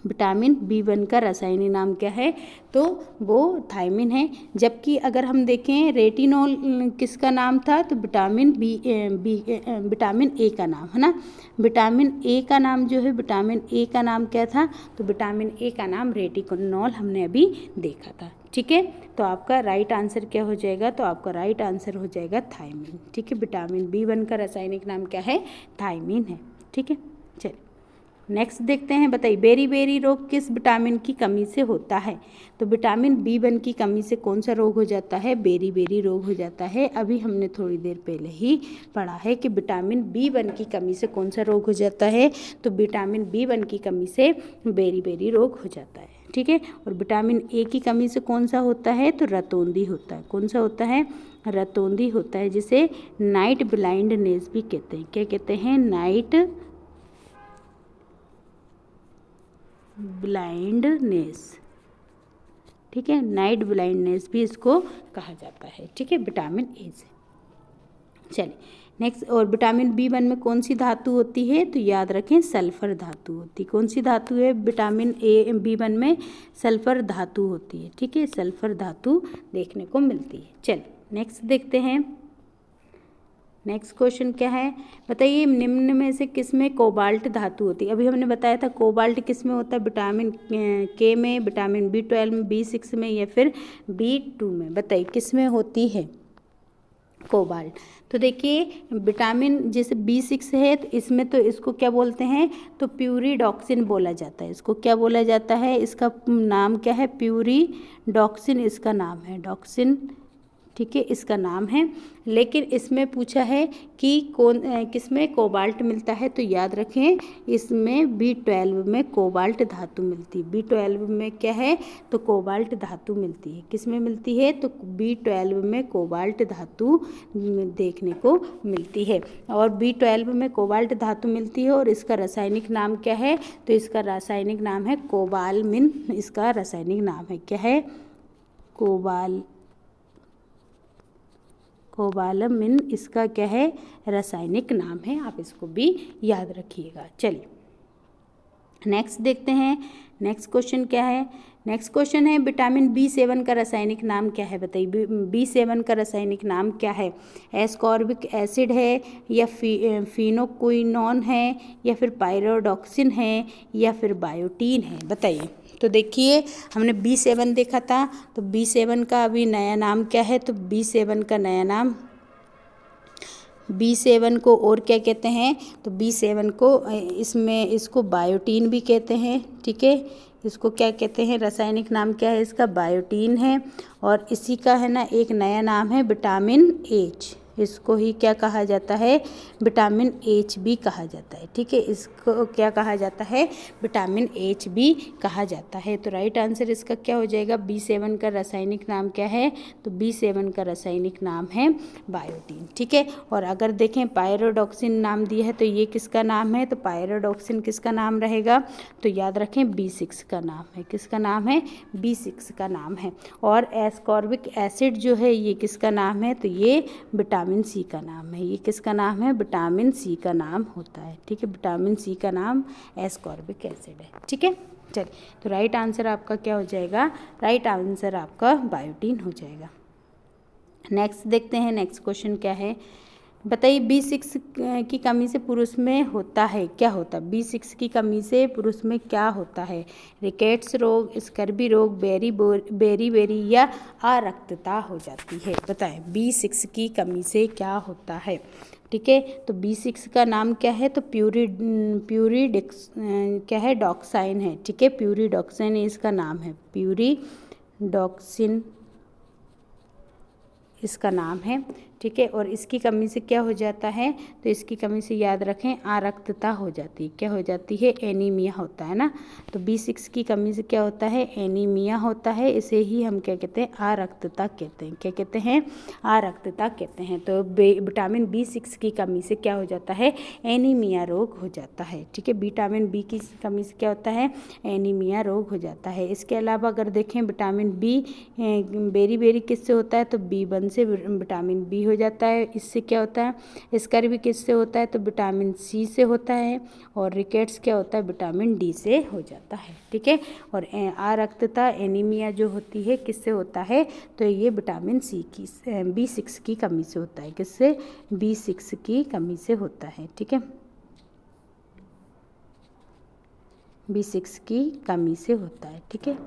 विटामिन B1 का रासायनिक नाम क्या है, तो वो थायमिन है। जबकि अगर हम देखें रेटिनॉल किसका नाम था, तो विटामिन A का नाम है ना। विटामिन A का नाम जो है, विटामिन A का नाम क्या था, तो विटामिन A का नाम रेटिनॉल हमने अभी देखा था। ठीक है, तो आपका राइट आंसर क्या हो जाएगा, तो आपका राइट आंसर हो जाएगा थायमिन। ठीक है, विटामिन B1 का रासायनिक नाम क्या है, थायमिन है। ठीक है, चलिए नेक्स्ट देखते हैं, बताइए बेरी बेरी रोग किस विटामिन की कमी से होता है, तो विटामिन B1 की कमी से कौन सा रोग हो जाता है, बेरी बेरी रोग हो जाता है। अभी हमने थोड़ी देर पहले ही पढ़ा है कि विटामिन B1 की कमी से कौन सा रोग हो जाता है, तो विटामिन B1 की कमी से बेरी बेरी रोग हो जाता है। ठीक है, और विटामिन A की कमी से कौन सा होता है, तो रतौंधी होता है। कौन सा होता है, रतौंधी होता है, जिसे नाइट ब्लाइंडनेस भी कहते हैं। क्या कहते हैं, नाइट ब्लाइंडनेस। ठीक है, नाइट ब्लाइंडनेस भी इसको कहा जाता है। ठीक है, विटामिन A से। चलिए नेक्स्ट, और विटामिन B1 में कौन सी धातु होती है, तो याद रखें सल्फर धातु होती है। कौन सी धातु है, विटामिन B1 में सल्फर धातु होती है। ठीक है, सल्फर धातु देखने को मिलती है। चलिए नेक्स्ट देखते हैं। नेक्स्ट क्वेश्चन क्या है, बताइए निम्न में से किस में कोबाल्ट धातु होती है। अभी हमने बताया था कोबाल्ट किस में होता है, विटामिन K में, विटामिन B12 में, B6 में या फिर B2 में। बताइए किस में होती है कोबाल्ट। तो देखिए विटामिन जैसे B6 है, तो इसमें तो इसको क्या बोलते हैं, तो प्यूरीडॉक्सिन बोला जाता है। इसको क्या बोला जाता है, इसका नाम क्या है, प्यूरीडॉक्सिन इसका नाम है, डॉक्सिन ठीक है, इसका नाम है। लेकिन इसमें पूछा है कि किसमें कोबाल्ट मिलता है, तो याद रखें इसमें B12 में कोबाल्ट धातु मिलती है। B12 में क्या है, तो कोबाल्ट धातु मिलती है। किसमें मिलती है, तो B12 में कोबाल्ट धातु देखने को मिलती है। और B12 में कोबाल्ट धातु मिलती है और इसका रासायनिक नाम क्या है, तो इसका रासायनिक नाम है कोबालमिन। इसका रासायनिक नाम है, क्या है, कोबालमिन इसका क्या है, रासायनिक नाम है। आप इसको भी याद रखिएगा। चलिए नेक्स्ट देखते हैं। नेक्स्ट क्वेश्चन क्या है, नेक्स्ट क्वेश्चन है विटामिन B7 का रासायनिक नाम क्या है, बताइए। B7 का रासायनिक नाम क्या है, एस्कॉर्बिक एसिड है या फिनोक्विनोन है या फिर पायरोडॉक्सिन है या फिर बायोटीन है, बताइए। तो देखिए हमने B7 देखा था, तो B7 का अभी नया नाम क्या है, तो B7 का नया नाम, B7 को और क्या कहते हैं, तो B7 को इसको बायोटीन भी कहते हैं। ठीक है, इसको क्या कहते हैं, रासायनिक नाम क्या है इसका, बायोटीन है। और इसी का है ना एक नया नाम है विटामिन H, इसको ही क्या कहा जाता है, विटामिन H भी कहा जाता है। ठीक है, इसको क्या कहा जाता है, विटामिन H भी कहा जाता है। तो राइट आंसर इसका क्या हो जाएगा, B7 का रासायनिक नाम क्या है, तो B7 का रासायनिक नाम है बायोटीन। ठीक है, और अगर देखें पायरोडॉक्सिन नाम दिया है तो ये किसका नाम है, तो पायरोडॉक्सिन किसका नाम रहेगा, तो याद रखें B6 का नाम है। किसका नाम है, B6 का नाम है। और एस्कॉर्बिक एसिड जो है ये किसका नाम है, तो ये विटामिन C का नाम है। ये किसका नाम है, विटामिन C का नाम होता है। ठीक है, विटामिन C का नाम एस्कॉर्बिक एसिड है। ठीक है, चलिए तो राइट आंसर आपका क्या हो जाएगा, राइट आंसर आपका बायोटीन हो जाएगा। नेक्स्ट देखते हैं, नेक्स्ट क्वेश्चन क्या है, बताइए B6 की कमी से पुरुष में होता है, क्या होता है, B6 की कमी से पुरुष में क्या होता है, रिकेट्स रोग, स्कर्वी रोग, बेरी या अरक्तता हो जाती है, बताएं B6 की कमी से क्या होता है। ठीक है, तो B6 का नाम क्या है, तो प्यूरिडिक्स क्या है, डॉक्साइन है। ठीक है, प्यूरिडॉक्सिन इसका नाम है, प्यूरिडॉक्सिन इसका नाम है। ठीक है, और इसकी कमी से क्या हो जाता है, तो इसकी कमी से याद रखें अरक्तता हो जाती है। क्या हो जाती है, एनीमिया होता है ना। तो B6 की कमी से क्या होता है, एनीमिया होता है। इसे ही हम क्या कहते हैं, अरक्तता कहते हैं। क्या कहते हैं, अरक्तता कहते हैं। तो विटामिन B6 की कमी से क्या हो जाता है, एनीमिया रोग हो जाता है। ठीक है, विटामिन B की कमी से क्या होता है, एनीमिया रोग हो जाता है। इसके अलावा अगर देखें विटामिन B बेरी किससे होता है, तो B1 से विटामिन B हो जाता है। इससे क्या होता है, स्कर्वी किससे होता है, तो विटामिन C से होता है। और रिकेट्स क्या होता है, विटामिन D से हो जाता है। ठीक है, और अरक्तता एनीमिया जो होती है किससे होता है, तो ये विटामिन C की B6 की कमी से होता है। किससे, B6 की कमी से होता है। ठीक है, B6 की कमी से होता है। ठीक है,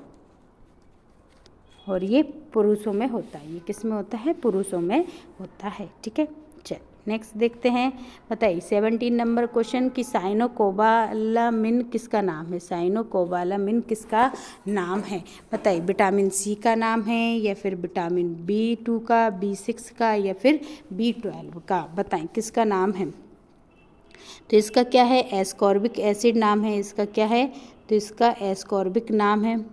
और ये पुरुषों में होता है, ये किस में होता है, पुरुषों में होता है। ठीक है, चल नेक्स्ट देखते हैं। बताइए 17 नंबर क्वेश्चन कि साइनोकोबालामिन किसका नाम है, साइनोकोबालामिन किसका नाम है, बताइए। विटामिन C का नाम है या फिर विटामिन B2 का, B6 का या फिर B12 का, बताएं किसका नाम है। तो इसका क्या है, एस्कॉर्बिक एसिड नाम है। इसका क्या है, तो इसका एस्कॉर्बिक नाम है,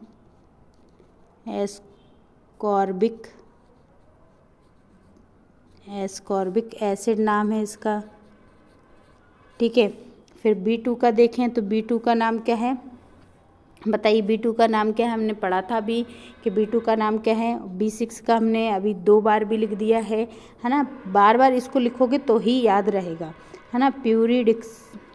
एस्कॉर्बिक एसिड नाम है इसका। ठीक है, फिर B2 का देखें तो B2 का नाम क्या है, बताइए। B2 का नाम क्या है, हमने पढ़ा था अभी कि B2 का नाम क्या है। B6 का हमने अभी 2 बार भी लिख दिया है ना। बार बार इसको लिखोगे तो ही याद रहेगा, है ना। प्यूरिडिक्साइन,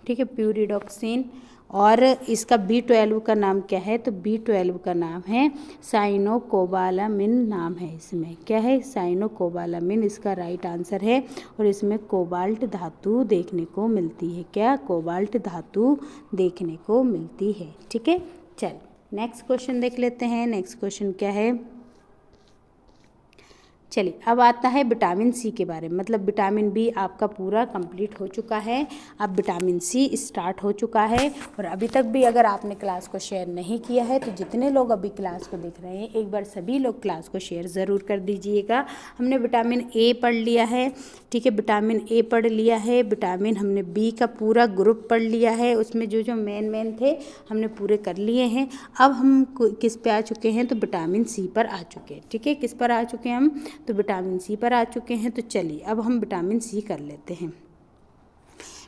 ठीक है, प्यूरिडॉक्सिन। और इसका B12 का नाम क्या है, तो B12 का नाम है साइनोकोबालामिन नाम है। इसमें क्या है, साइनोकोबालामिन इसका राइट आंसर है। और इसमें कोबाल्ट धातु देखने को मिलती है। क्या, कोबाल्ट धातु देखने को मिलती है। ठीक है, चल नेक्स्ट क्वेश्चन देख लेते हैं। नेक्स्ट क्वेश्चन क्या है, चलिए अब आता है विटामिन सी के बारे में, मतलब विटामिन बी आपका पूरा कंप्लीट हो चुका है, अब विटामिन सी स्टार्ट हो चुका है। और अभी तक भी अगर आपने क्लास को शेयर नहीं किया है तो जितने लोग अभी क्लास को देख रहे हैं एक बार सभी लोग क्लास को शेयर ज़रूर कर दीजिएगा। हमने विटामिन ए पढ़ लिया है, ठीक है, विटामिन ए पढ़ लिया है, विटामिन हमने बी का पूरा ग्रुप पढ़ लिया है, उसमें जो जो मेन थे हमने पूरे कर लिए हैं। अब हम किस पे आ चुके हैं, तो विटामिन सी पर आ चुके हैं, ठीक है, किस पर आ चुके हैं हम, तो विटामिन सी पर आ चुके हैं। तो चलिए अब हम विटामिन सी कर लेते हैं।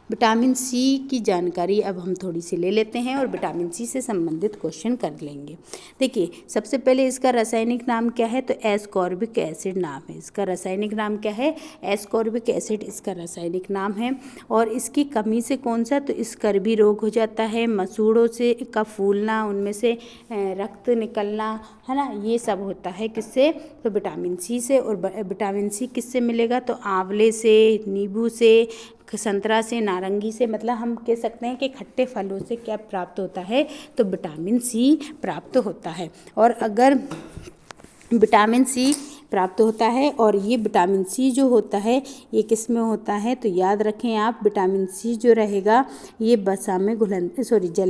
विटामिन सी की जानकारी अब हम थोड़ी सी ले लेते हैं और विटामिन सी से संबंधित क्वेश्चन कर लेंगे। देखिए सबसे पहले इसका रासायनिक नाम क्या है, तो एस्कॉर्बिक एसिड नाम है इसका। रासायनिक नाम क्या है, एस्कॉर्बिक एसिड इसका रासायनिक नाम है। और इसकी कमी से कौन सा, तो स्कर्वी रोग हो जाता है, मसूड़ों से का फूलना, उनमें से रक्त निकलना, है ना, ये सब होता है किससे, तो विटामिन सी से। और विटामिन सी किससे मिलेगा, तो आंवले से, नींबू से, संतरा से, नारंगी से, मतलब हम कह सकते हैं कि खट्टे फलों से क्या प्राप्त होता है, तो विटामिन सी प्राप्त होता है। और अगर विटामिन सी प्राप्त होता है और ये विटामिन सी जो होता है ये किस में होता है, तो याद रखें आप, विटामिन सी जो रहेगा ये जल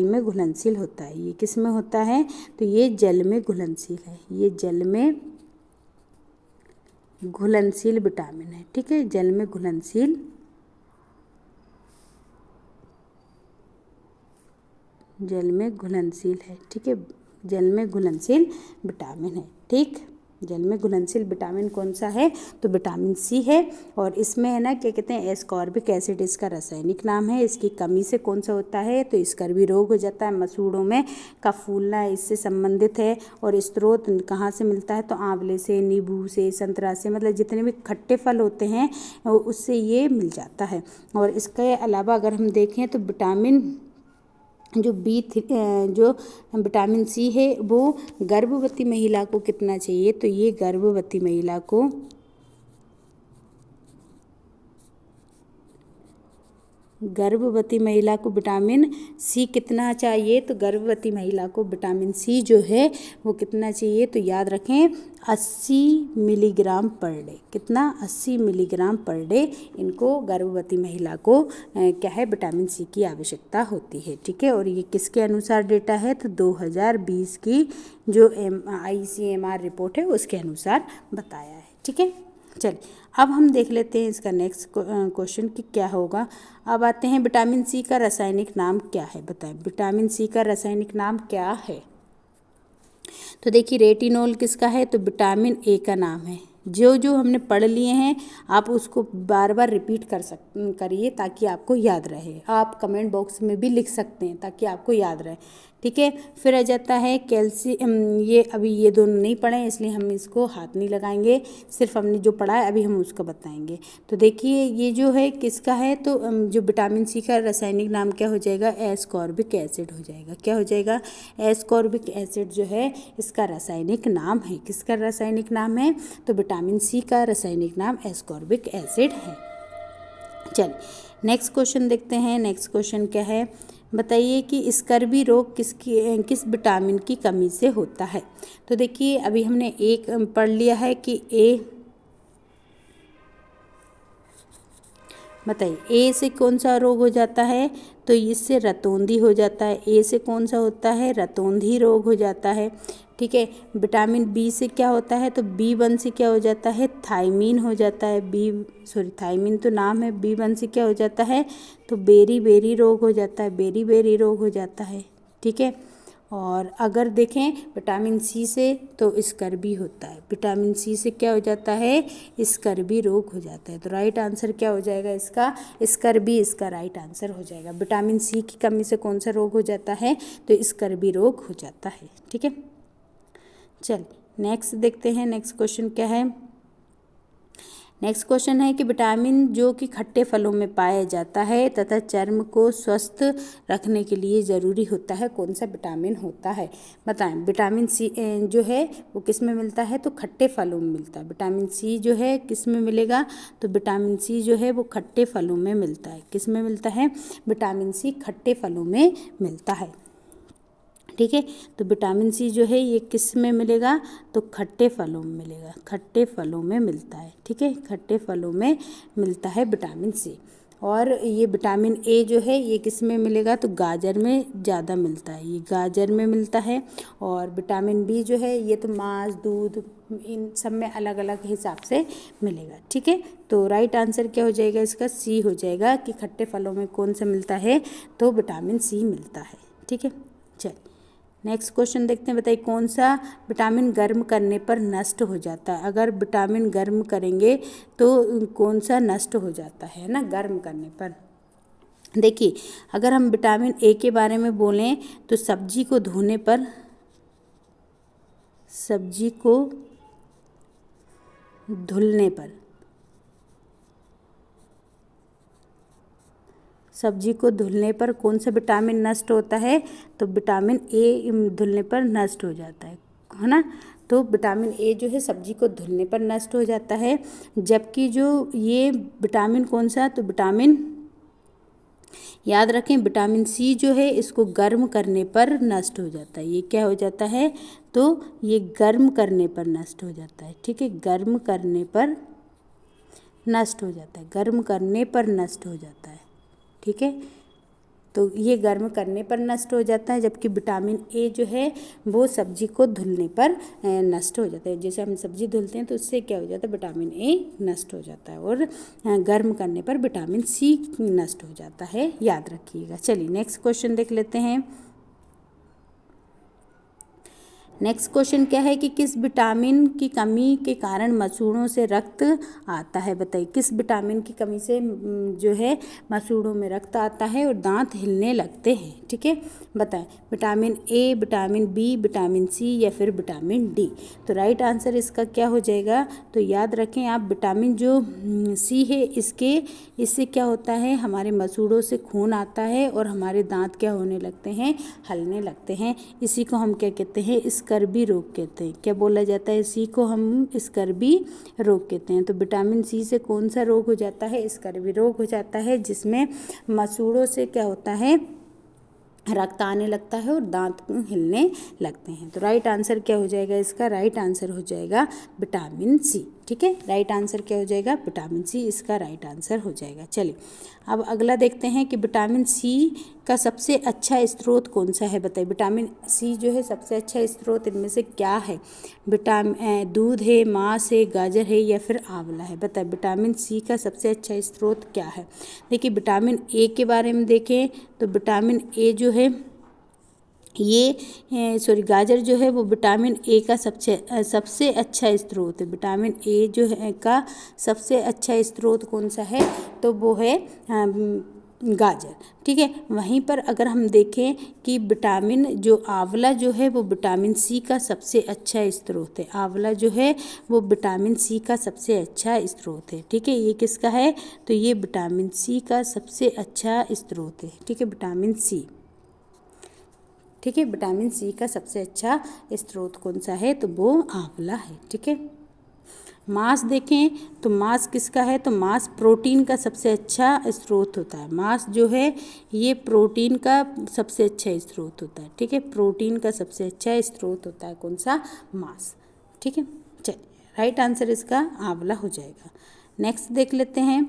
में घुलनशील होता है। ये किस में होता है, तो ये जल में घुलनशील है, ये जल में घुलनशील विटामिन है, ठीक है, जल में घुलनशील है, ठीक है, जल में घुलनशील विटामिन है, ठीक। जल में घुलनशील विटामिन कौन सा है, तो विटामिन सी है। और इसमें है ना क्या कहते हैं, एस्कॉर्बिक एसिड इसका रासायनिक नाम है। इसकी कमी से कौन सा होता है, तो स्कर्वी रोग हो जाता है, मसूड़ों में का फूलना इससे संबंधित है। और स्रोत कहाँ से मिलता है, तो आंवले से, नींबू से, संतरा से, मतलब जितने भी खट्टे फल होते हैं उससे ये मिल जाता है। और इसके अलावा अगर हम देखें तो विटामिन जो विटामिन सी है वो गर्भवती महिला को कितना चाहिए, तो ये गर्भवती महिला को विटामिन सी कितना चाहिए, तो गर्भवती महिला को विटामिन सी जो है वो कितना चाहिए, तो याद रखें 80 मिलीग्राम पर डे। कितना, 80 मिलीग्राम पर डे इनको गर्भवती महिला को क्या है, विटामिन सी की आवश्यकता होती है, ठीक है। और ये किसके अनुसार डेटा है, तो 2020 की जो ICMR रिपोर्ट है उसके अनुसार बताया है, ठीक है। चलिए अब हम देख लेते हैं इसका नेक्स्ट क्वेश्चन कि क्या होगा। अब आते हैं विटामिन सी का रासायनिक नाम क्या है, बताएं विटामिन सी का रासायनिक नाम क्या है। तो देखिए रेटिनॉल किसका है, तो विटामिन ए का नाम है। जो जो हमने पढ़ लिए हैं आप उसको बार बार रिपीट करिए ताकि आपको याद रहे। आप कमेंट बॉक्स में भी लिख सकते हैं ताकि आपको याद रहे, ठीक है। फिर आ जाता है कैल्शियम, ये अभी ये दोनों नहीं पढ़े हैं इसलिए हम इसको हाथ नहीं लगाएंगे, सिर्फ हमने जो पढ़ा है अभी हम उसको बताएंगे। तो देखिए ये जो है किसका है, तो जो विटामिन सी का रासायनिक नाम क्या हो जाएगा, एस्कॉर्बिक एसिड हो जाएगा। क्या हो जाएगा, एस्कॉर्बिक एसिड जो है इसका रासायनिक नाम है। किसका रासायनिक नाम है, तो विटामिन सी का रासायनिक नाम एस्कॉर्बिक एसिड है। चलिए नेक्स्ट क्वेश्चन देखते हैं। नेक्स्ट क्वेश्चन क्या है, बताइए कि स्कर्वी रोग किस विटामिन की कमी से होता है। तो देखिए अभी हमने एक पढ़ लिया है कि बताइए ए से कौन सा रोग हो जाता है, तो इससे रतौंधी हो जाता है। ए से कौन सा होता है, रतौंधी रोग हो जाता है, ठीक है। विटामिन बी से क्या होता है, तो B1 से क्या हो जाता है, थायमीन हो जाता है। थायमीन तो नाम है, B1 से क्या हो जाता है, तो बेरी रोग हो जाता है, बेरी रोग हो जाता है, ठीक है। और अगर देखें विटामिन सी से तो स्कर्वी होता है। विटामिन सी से क्या हो जाता है, स्कर्वी रोग हो जाता है। तो राइट आंसर क्या हो जाएगा इसका, स्कर्वी इसका राइट आंसर हो जाएगा। विटामिन सी की कमी से कौन सा रोग हो जाता है, तो स्कर्वी रोग हो जाता है, ठीक है। चलिए नेक्स्ट देखते हैं। नेक्स्ट क्वेश्चन क्या है, नेक्स्ट क्वेश्चन है कि विटामिन जो कि खट्टे फलों में पाया जाता है तथा चर्म को स्वस्थ रखने के लिए ज़रूरी होता है, कौन सा विटामिन होता है, बताएं। विटामिन सी जो है वो किस में मिलता है, तो खट्टे फलों में मिलता है। विटामिन सी जो है किस में मिलेगा, तो विटामिन सी जो है वो खट्टे फलों में मिलता है। किस में मिलता है, विटामिन सी खट्टे फलों में मिलता है, ठीक है। तो विटामिन सी जो है ये किस में मिलेगा, तो खट्टे फलों में मिलेगा, खट्टे फलों में मिलता है, ठीक है, खट्टे फलों में मिलता है विटामिन सी। और ये विटामिन ए जो है ये किस में मिलेगा, तो गाजर में ज़्यादा मिलता है, ये गाजर में मिलता है। और विटामिन बी जो है ये तो मांस, दूध, इन सब में अलग अलग हिसाब से मिलेगा, ठीक है। तो राइट आंसर क्या हो जाएगा इसका, सी हो जाएगा कि खट्टे फलों में कौन सा मिलता है, तो विटामिन सी मिलता है, ठीक है। चलिए नेक्स्ट क्वेश्चन देखते हैं। बताइए कौन सा विटामिन गर्म करने पर नष्ट हो जाता है। अगर विटामिन गर्म करेंगे तो कौन सा नष्ट हो जाता है ना, गर्म करने पर। देखिए अगर हम विटामिन ए के बारे में बोलें तो सब्जी को धोने पर, सब्जी को धुलने पर, सब्जी को धुलने पर कौन सा विटामिन नष्ट होता है, तो विटामिन ए धुलने पर नष्ट हो जाता है ना। तो विटामिन ए जो है सब्जी को धुलने पर नष्ट हो जाता है। जबकि जो ये विटामिन कौन सा, तो विटामिन, याद रखें विटामिन सी जो है इसको गर्म करने पर नष्ट हो जाता है। ये क्या हो जाता है, तो ये गर्म करने पर नष्ट हो जाता है, ठीक है, गर्म करने पर नष्ट हो जाता है, गर्म करने पर नष्ट हो जाता है, ठीक है। तो ये गर्म करने पर नष्ट हो जाता है, जबकि विटामिन ए जो है वो सब्जी को धुलने पर नष्ट हो जाता है। जैसे हम सब्जी धुलते हैं तो उससे क्या हो जाता है, विटामिन ए नष्ट हो जाता है, और गर्म करने पर विटामिन सी नष्ट हो जाता है, याद रखिएगा। चलिए नेक्स्ट क्वेश्चन देख लेते हैं। नेक्स्ट क्वेश्चन क्या है कि किस विटामिन की कमी के कारण मसूड़ों से रक्त आता है। बताइए किस विटामिन की कमी से जो है मसूड़ों में रक्त आता है और दांत हिलने लगते हैं, ठीक है। बताएं vitamin A, vitamin B, vitamin C या फिर विटामिन डी। तो राइट आंसर इसका क्या हो जाएगा, तो याद रखें आप विटामिन जो सी है इससे क्या होता है, हमारे मसूड़ों से खून आता है और हमारे दांत क्या होने लगते हैं, हलने लगते हैं। इसी को हम क्या कहते हैं, स्कर्वी रोग कहते हैं। क्या बोला जाता है, इसी को हम स्कर्वी रोग कहते हैं। तो विटामिन सी से कौन सा रोग हो जाता है, स्कर्वी रोग हो जाता है, जिसमें मसूड़ों से क्या होता है, रक्त आने लगता है और दांत हिलने लगते हैं। तो राइट आंसर क्या हो जाएगा इसका, राइट आंसर हो जाएगा विटामिन सी, ठीक है। राइट आंसर क्या हो जाएगा, विटामिन सी इसका राइट आंसर हो जाएगा। चलिए अब अगला देखते हैं कि विटामिन सी का सबसे अच्छा स्रोत कौन सा है। बताइए विटामिन सी जो है सबसे अच्छा स्रोत इनमें से क्या है। दूध है, मांस है, गाजर है या फिर आंवला है। बताइए विटामिन सी का सबसे अच्छा स्रोत क्या है। देखिए विटामिन ए के बारे में देखें तो विटामिन ए जो है ये गाजर जो है वो विटामिन ए का सबसे अच्छा स्रोत है। विटामिन ए जो है का सबसे अच्छा स्रोत कौन सा है, तो वो है गाजर, ठीक है। वहीं पर अगर हम देखें कि विटामिन जो आंवला जो है वो विटामिन सी का सबसे अच्छा स्रोत है। आंवला जो है वो विटामिन सी का सबसे अच्छा स्रोत है, ठीक है। ये किसका है, तो ये विटामिन सी का सबसे अच्छा स्रोत है, ठीक है, विटामिन सी, ठीक है। विटामिन सी का सबसे अच्छा स्रोत कौन सा है, तो वो आंवला है, ठीक है। मांस देखें तो मांस किसका है, तो मांस प्रोटीन का सबसे अच्छा स्रोत होता है। मांस जो है ये प्रोटीन का सबसे अच्छा स्रोत होता है, ठीक है। प्रोटीन का सबसे अच्छा स्रोत होता है कौन सा, मांस, ठीक है। चलिए राइट आंसर इसका आंवला हो जाएगा। नेक्स्ट देख लेते हैं।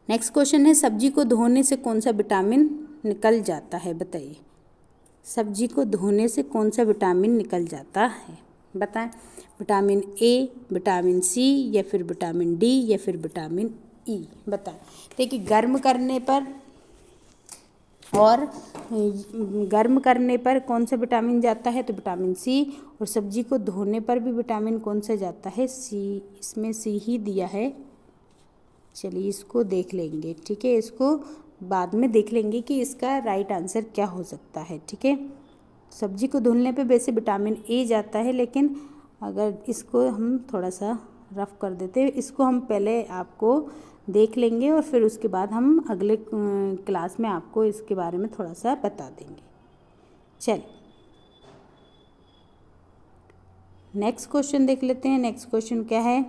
नेक्स्ट क्वेश्चन है सब्जी को धोने से कौन सा विटामिन निकल जाता है। बताइए सब्जी को धोने से कौन सा विटामिन निकल जाता है। बताएं विटामिन ए, विटामिन सी या फिर विटामिन डी या फिर विटामिन ई। बताएं देखिए गर्म करने पर कौन सा विटामिन जाता है, तो विटामिन सी। और सब्जी को धोने पर भी विटामिन कौन सा जाता है, सी। इसमें सी ही दिया है, चलिए इसको देख लेंगे, ठीक है। इसको बाद में देख लेंगे कि इसका राइट आंसर क्या हो सकता है, ठीक है। सब्जी को धुलने पे वैसे विटामिन ए जाता है, लेकिन अगर इसको हम थोड़ा सा रफ कर देते हैं, इसको हम पहले आपको देख लेंगे और फिर उसके बाद हम अगले क्लास में आपको इसके बारे में थोड़ा सा बता देंगे। चलिए नेक्स्ट क्वेश्चन देख लेते हैं। नेक्स्ट क्वेश्चन क्या है,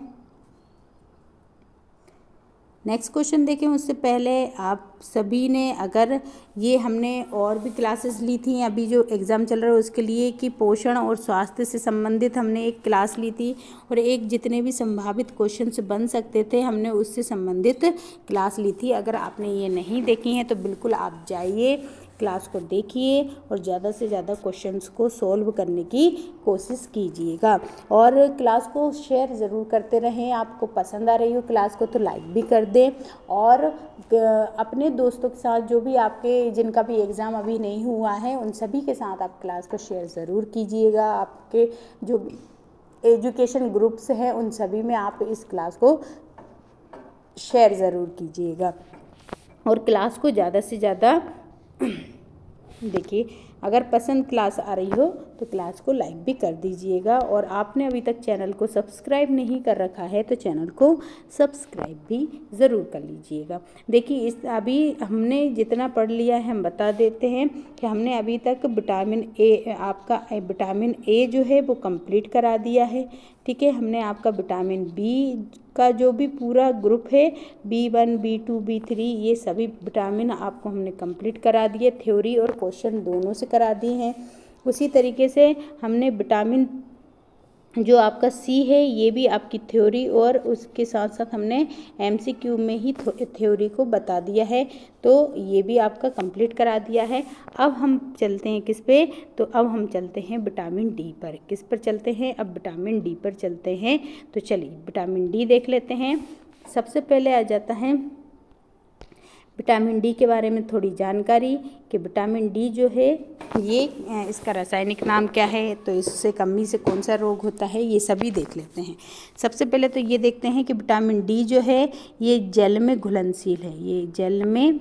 नेक्स्ट क्वेश्चन देखें उससे पहले आप सभी ने, अगर ये हमने और भी क्लासेस ली थी अभी जो एग्ज़ाम चल रहा है उसके लिए, कि पोषण और स्वास्थ्य से संबंधित हमने एक क्लास ली थी और एक जितने भी संभावित क्वेश्चंस बन सकते थे हमने उससे संबंधित क्लास ली थी। अगर आपने ये नहीं देखी हैं तो बिल्कुल आप जाइए, क्लास को देखिए और ज़्यादा से ज़्यादा क्वेश्चंस को सॉल्व करने की कोशिश कीजिएगा और क्लास को शेयर ज़रूर करते रहें। आपको पसंद आ रही हो क्लास को तो लाइक भी कर दें और अपने दोस्तों के साथ, जो भी आपके जिनका भी एग्ज़ाम अभी नहीं हुआ है, उन सभी के साथ आप क्लास को शेयर ज़रूर कीजिएगा। आपके जो भी एजुकेशन ग्रुप्स हैं उन सभी में आप इस क्लास को शेयर ज़रूर कीजिएगा और क्लास को ज़्यादा से ज़्यादा देखिए। अगर पसंद क्लास आ रही हो तो क्लास को लाइक भी कर दीजिएगा और आपने अभी तक चैनल को सब्सक्राइब नहीं कर रखा है तो चैनल को सब्सक्राइब भी ज़रूर कर लीजिएगा। देखिए इस अभी हमने जितना पढ़ लिया है हम बता देते हैं कि हमने अभी तक विटामिन ए, आपका विटामिन ए जो है वो कंप्लीट करा दिया है। ठीक है, हमने आपका विटामिन बी का जो भी पूरा ग्रुप है B1, B2, B3 ये सभी विटामिन आपको हमने कंप्लीट करा दिए, थ्योरी और क्वेश्चन दोनों से करा दिए हैं। उसी तरीके से हमने विटामिन जो आपका सी है ये भी आपकी थ्योरी और उसके साथ साथ हमने MCQ में ही थ्योरी को बता दिया है, तो ये भी आपका कंप्लीट करा दिया है। अब हम चलते हैं किस पे, तो अब हम चलते हैं विटामिन डी पर। किस पर चलते हैं, अब विटामिन डी पर चलते हैं। तो चलिए विटामिन डी देख लेते हैं। सबसे पहले आ जाता है विटामिन डी के बारे में थोड़ी जानकारी कि विटामिन डी जो है ये इसका रासायनिक नाम क्या है, तो इससे कमी से कौन सा रोग होता है, ये सभी देख लेते हैं। सबसे पहले तो ये देखते हैं कि विटामिन डी जो है ये जल में घुलनशील है, ये जल में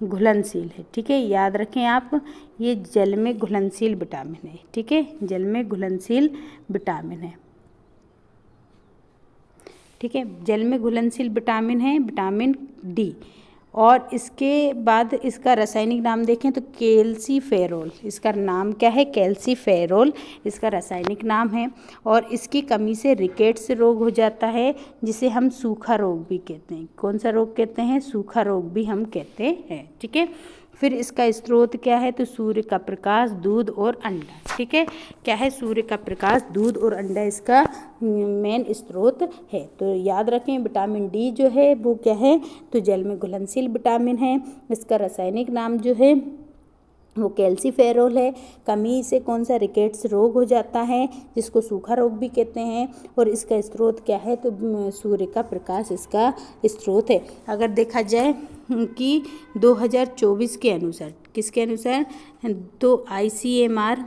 घुलनशील है। ठीक है, याद रखें आप, ये जल में घुलनशील विटामिन है। ठीक है, जल में घुलनशील विटामिन है। ठीक है, जल में घुलनशील विटामिन है विटामिन डी। और इसके बाद इसका रासायनिक नाम देखें तो कैल्सीफेरोल, इसका नाम क्या है, कैल्सीफेरोल इसका रासायनिक नाम है। और इसकी कमी से रिकेट्स रोग हो जाता है जिसे हम सूखा रोग भी कहते हैं। कौन सा रोग कहते हैं, सूखा रोग भी हम कहते हैं। ठीक है, फिर इसका स्रोत क्या है, तो सूर्य का प्रकाश, दूध और अंडा। ठीक है, क्या है, सूर्य का प्रकाश, दूध और अंडा इसका मेन स्रोत है। तो याद रखें विटामिन डी जो है वो क्या है, तो जल में घुलनशील विटामिन है। इसका रासायनिक नाम जो है वो कैल्सीफेरोल है। कमी से कौन सा रिकेट्स रोग हो जाता है जिसको सूखा रोग भी कहते हैं। और इसका स्रोत क्या है, तो सूर्य का प्रकाश इसका स्रोत है। अगर देखा जाए कि 2024 के अनुसार, किसके अनुसार, तो ICMR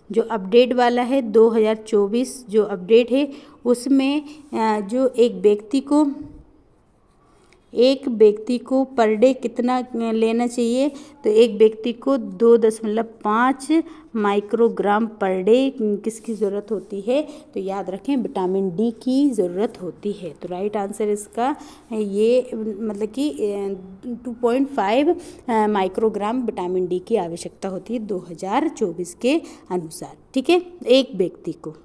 जो अपडेट वाला है 2024 जो अपडेट है उसमें जो एक व्यक्ति को पर डे कितना लेना चाहिए, तो एक व्यक्ति को 2.5 माइक्रोग्राम पर डे किसकी ज़रूरत होती है, तो याद रखें विटामिन डी की ज़रूरत होती है। तो राइट आंसर इसका ये मतलब कि 2.5 माइक्रोग्राम विटामिन डी की आवश्यकता होती है 2024 के अनुसार। ठीक है, एक व्यक्ति को,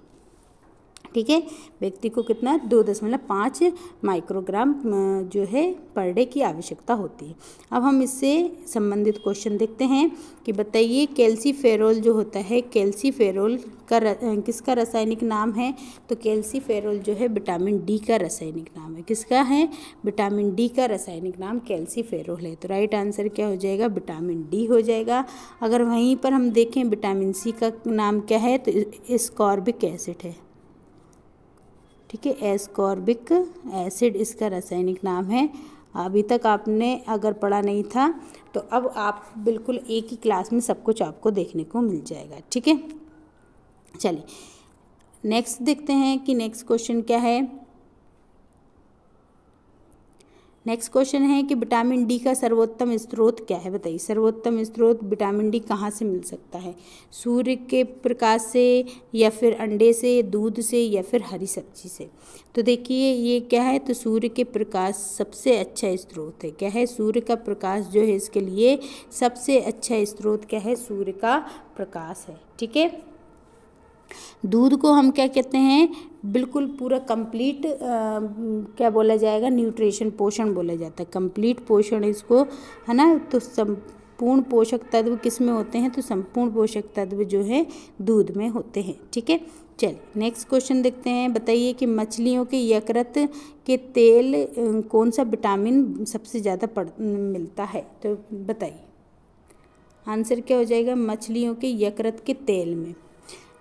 ठीक है, व्यक्ति को कितना 2.5 माइक्रोग्राम जो है पर डे की आवश्यकता होती है। अब हम इससे संबंधित क्वेश्चन देखते हैं कि बताइए कैल्सीफेरोल जो होता है, कैल्सीफेरोल का किसका रासायनिक नाम है, तो कैल्सीफेरोल जो है विटामिन डी का रासायनिक नाम है। किसका है, विटामिन डी का रासायनिक नाम कैल्सीफेरोल है। तो राइट आंसर क्या हो जाएगा, विटामिन डी हो जाएगा। अगर वहीं पर हम देखें विटामिन सी का नाम क्या है, तो एस्कॉर्बिक एसिड है। ठीक है, एस्कॉर्बिक एसिड इसका रासायनिक नाम है। अभी तक आपने अगर पढ़ा नहीं था तो अब आप बिल्कुल एक ही क्लास में सब कुछ आपको देखने को मिल जाएगा। ठीक है, चलिए नेक्स्ट देखते हैं कि नेक्स्ट क्वेश्चन क्या है। नेक्स्ट क्वेश्चन है कि विटामिन डी का सर्वोत्तम स्रोत क्या है, बताइए। सर्वोत्तम स्रोत विटामिन डी कहाँ से मिल सकता है, सूर्य के प्रकाश से या फिर अंडे से, दूध से या फिर हरी सब्जी से। तो देखिए ये क्या है, तो सूर्य के प्रकाश सबसे अच्छा स्रोत है। क्या है, सूर्य का प्रकाश जो है इसके लिए सबसे अच्छा स्रोत क्या है, सूर्य का प्रकाश है। ठीक है, दूध को हम क्या कहते हैं, बिल्कुल पूरा कंप्लीट क्या बोला जाएगा, न्यूट्रिशन, पोषण बोला जाता है, कंप्लीट पोषण इसको, है ना। तो संपूर्ण पोषक तत्व किस में होते हैं, तो संपूर्ण पोषक तत्व जो है दूध में होते हैं। ठीक है, चलिए नेक्स्ट क्वेश्चन देखते हैं। बताइए कि मछलियों के यकृत के तेल कौन सा विटामिन सबसे ज़्यादा मिलता है, तो बताइए आंसर क्या हो जाएगा, मछलियों के यकृत के तेल में,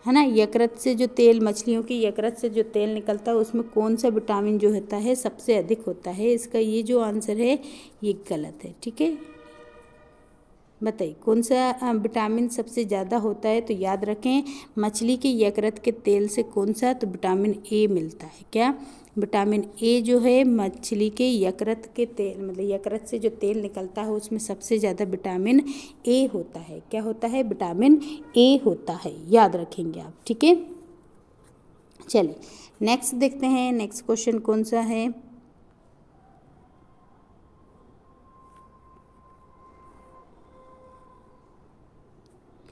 है ना। यकृत से जो तेल, मछलियों की यकृत से जो तेल निकलता है उसमें कौन सा विटामिन जो होता है सबसे अधिक होता है, इसका ये जो आंसर है ये गलत है। ठीक है, बताइए कौन सा विटामिन सबसे ज़्यादा होता है, तो याद रखें मछली के यकृत के तेल से कौन सा, तो विटामिन ए मिलता है। क्या, विटामिन ए जो है मछली के यकृत के तेल, मतलब यकृत से जो तेल निकलता है उसमें सबसे ज़्यादा विटामिन ए होता है। क्या होता है, विटामिन ए होता है, याद रखेंगे आप। ठीक है, चलिए नेक्स्ट देखते हैं। नेक्स्ट क्वेश्चन कौन सा है,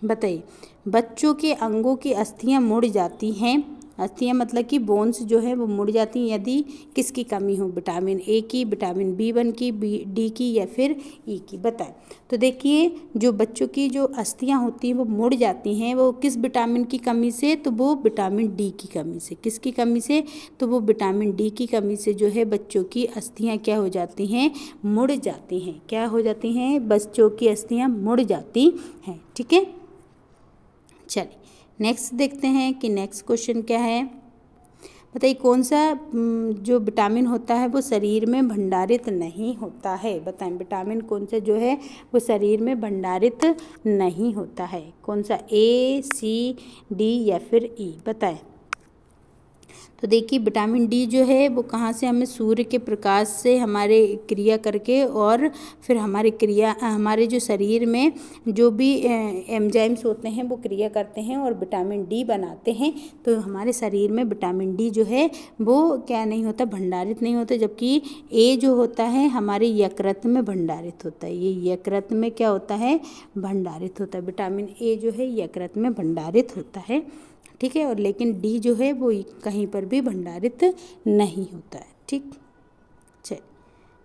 बताइए बच्चों के अंगों की अस्थियां मुड़ जाती हैं, अस्थियां मतलब कि बोन्स जो है वो मुड़ जाती हैं यदि किसकी कमी हो, विटामिन ए की, विटामिन B1 की, डी की, या फिर ई की, बताएं। तो देखिए जो बच्चों की जो अस्थियां होती हैं वो मुड़ जाती हैं, वो किस विटामिन की कमी से, तो वो विटामिन डी की कमी से। किसकी कमी से, तो वो विटामिन डी की कमी से जो है बच्चों की अस्थियां क्या हो जाती हैं, मुड़ जाती हैं। क्या हो जाती हैं, बच्चों की अस्थियां मुड़ जाती हैं। ठीक है, चलिए नेक्स्ट देखते हैं कि नेक्स्ट क्वेश्चन क्या है। बताइए कौन सा जो विटामिन होता है वो शरीर में भंडारित नहीं होता है, बताएं विटामिन कौन सा जो है वो शरीर में भंडारित नहीं होता है, कौन सा, ए, सी, डी या फिर ई, बताएं। तो देखिए विटामिन डी जो है वो कहाँ से, हमें सूर्य के प्रकाश से हमारे क्रिया करके और फिर हमारे जो शरीर में जो भी एंजाइम्स होते हैं वो क्रिया करते हैं और विटामिन डी बनाते हैं। तो हमारे शरीर में विटामिन डी जो है वो क्या नहीं होता, भंडारित नहीं होता, जबकि ए जो होता है हमारे यकृत में भंडारित होता है। ये यकृत में क्या होता है, भंडारित होता है, विटामिन ए जो है यकृत में भंडारित होता है। ठीक है, और लेकिन डी जो है वो कहीं पर भी भंडारित नहीं होता है। ठीक, चलिए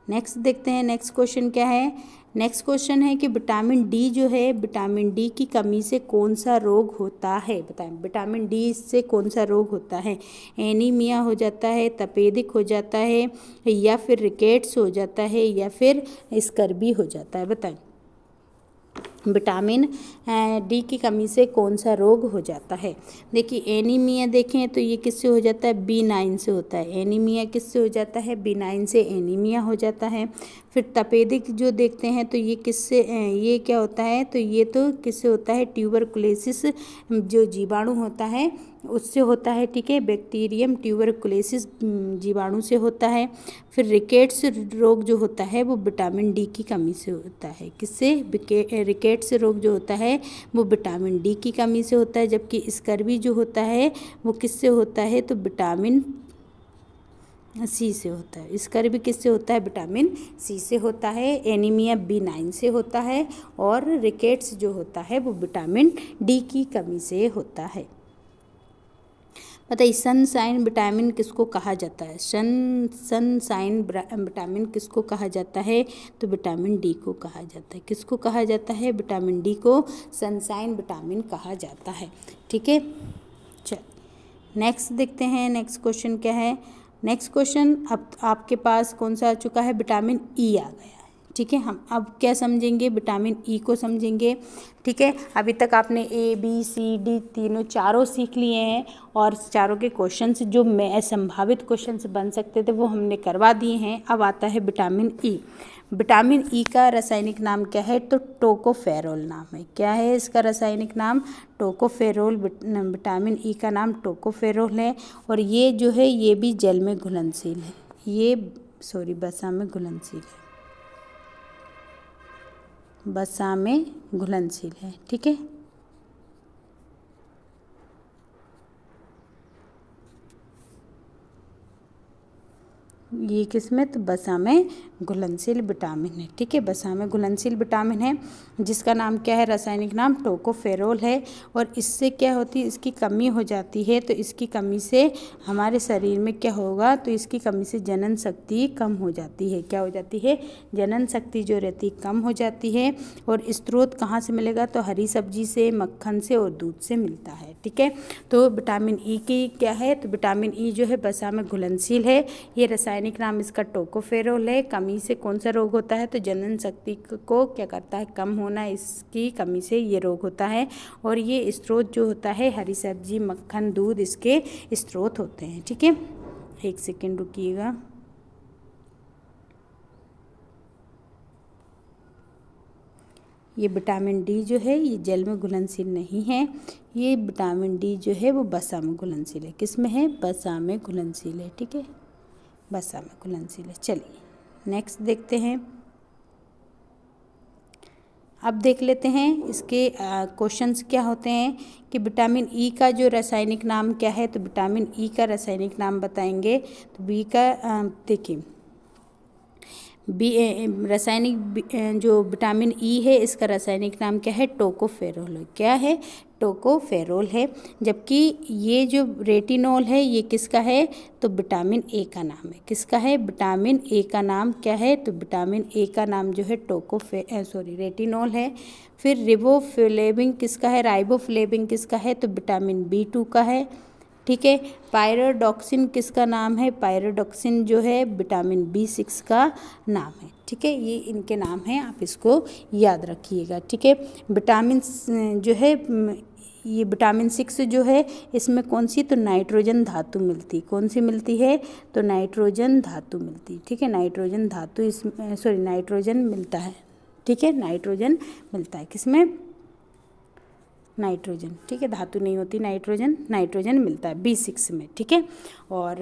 नेक्स्ट देखते हैं। नेक्स्ट क्वेश्चन क्या है, नेक्स्ट क्वेश्चन है कि विटामिन डी जो है, विटामिन डी की कमी से कौन सा रोग होता है, बताएं विटामिन डी से कौन सा रोग होता है, एनीमिया हो जाता है, तपेदिक हो जाता है, या फिर रिकेट्स हो जाता है, या फिर स्कर्वी हो जाता है, बताएं विटामिन डी की कमी से कौन सा रोग हो जाता है। देखिए एनीमिया देखें तो ये किससे हो जाता है, B9 से होता है। एनीमिया किससे हो जाता है, B9 से एनीमिया हो जाता है। फिर तपेदिक जो देखते हैं तो ये किससे, ये क्या होता है, तो ये तो किससे होता है, ट्यूबरकुलोसिस जो जीवाणु होता है उससे होता है। ठीक है, बैक्टीरियम ट्यूबरकुलोसिस जीवाणु से होता है। फिर रिकेट्स रोग जो होता है वो विटामिन डी की कमी से होता है। किससे, रिकेट्स रोग जो होता है वो विटामिन डी की कमी से होता है। जबकि स्कर्वी जो होता है वो किससे होता है, तो विटामिन सी से होता है। स्कर्वी किससे होता है, विटामिन सी से होता है। एनीमिया B9 से होता है, और रिकेट्स जो होता है वो विटामिन डी की कमी से होता है। बताइए सनसाइन विटामिन किसको कहा जाता है, सनसाइन विटामिन किसको कहा जाता है, तो विटामिन डी को कहा जाता है। किसको कहा जाता है, विटामिन डी को सनसाइन विटामिन कहा जाता है। ठीक है, चल नेक्स्ट देखते हैं। नेक्स्ट क्वेश्चन क्या है, नेक्स्ट क्वेश्चन अब आपके पास कौन सा आ चुका है, विटामिन ई आ गया है। ठीक है, हम अब क्या समझेंगे, विटामिन ई को समझेंगे। ठीक है, अभी तक आपने ABCD चारों सीख लिए हैं, और चारों के क्वेश्चंस जो संभावित क्वेश्चंस बन सकते थे वो हमने करवा दिए हैं। अब आता है विटामिन ई। विटामिन ई का रासायनिक नाम क्या है, तो टोकोफेरोल नाम है। क्या है इसका रासायनिक नाम, टोकोफेरोल। विटामिन ई का नाम टोकोफेरोल है, और ये जो है ये भी जल में घुलनशील है, ये वसा में घुलनशील है, वसा में घुलनशील है। ठीक है, ये किसमें, तो बसा में घुलनशील विटामिन है। ठीक है, बसा में घुलनशील विटामिन है जिसका नाम क्या है, रासायनिक नाम टोकोफेरोल है। और इससे क्या होती है, इसकी कमी हो जाती है, तो इसकी कमी से हमारे शरीर में क्या होगा, तो इसकी कमी से जनन शक्ति कम हो जाती है। क्या हो जाती है, जनन शक्ति जो रहती है कम हो जाती है। और स्रोत कहाँ से मिलेगा, तो हरी सब्जी से, मक्खन से और दूध से मिलता है। ठीक है, तो विटामिन ई की क्या है, तो विटामिन ई जो है बसा में घुलनशील है। ये रासायनिक नाम इसका टोकोफेरोल है। कमी से कौन सा रोग होता है, तो जनन शक्ति को क्या करता है, कम होना, इसकी कमी से ये रोग होता है। और ये स्रोत जो होता है हरी सब्जी, मक्खन, दूध इसके स्रोत होते हैं। ठीक है, एक सेकेंड रुकिएगा। ये विटामिन डी जो है ये जल में घुलनशील नहीं है। ये विटामिन डी जो है वो बसा में घुलनशील है। किस में है, बसा में घुलनशील है। ठीक है, बसा में घुलनशील है। चलिए नेक्स्ट देखते हैं। अब देख लेते हैं इसके क्वेश्चंस क्या होते हैं कि विटामिन ई का जो रासायनिक नाम क्या है, तो विटामिन ई का रासायनिक नाम बताएंगे। तो बी का देखिए, रासायनिक जो विटामिन ई है इसका रासायनिक नाम क्या है, टोकोफेरोल है। क्या है, टोकोफेरोल है। जबकि ये जो रेटिनॉल है ये किसका है, तो विटामिन ए का नाम है। किसका है, विटामिन ए का नाम क्या है, तो विटामिन ए का नाम जो है रेटिनॉल है। फिर रिबोफ्लेविन किसका है, राइबोफ्लेविन किसका है, तो विटामिन B2 का है। ठीक है, पायरोडॉक्सिन किसका नाम है, पायरोडॉक्सिन जो है विटामिन B6 का नाम है। ठीक है, ये इनके नाम हैं, आप इसको याद रखिएगा। ठीक है, विटामिन जो है ये विटामिन 6 जो है इसमें कौन सी, तो नाइट्रोजन धातु मिलती। कौन सी मिलती है, तो नाइट्रोजन धातु मिलती। ठीक है, नाइट्रोजन धातु इसमें नाइट्रोजन मिलता है। ठीक है, नाइट्रोजन मिलता है किसमें, नाइट्रोजन। ठीक है, धातु नहीं होती, नाइट्रोजन मिलता है B6 में। ठीक है, और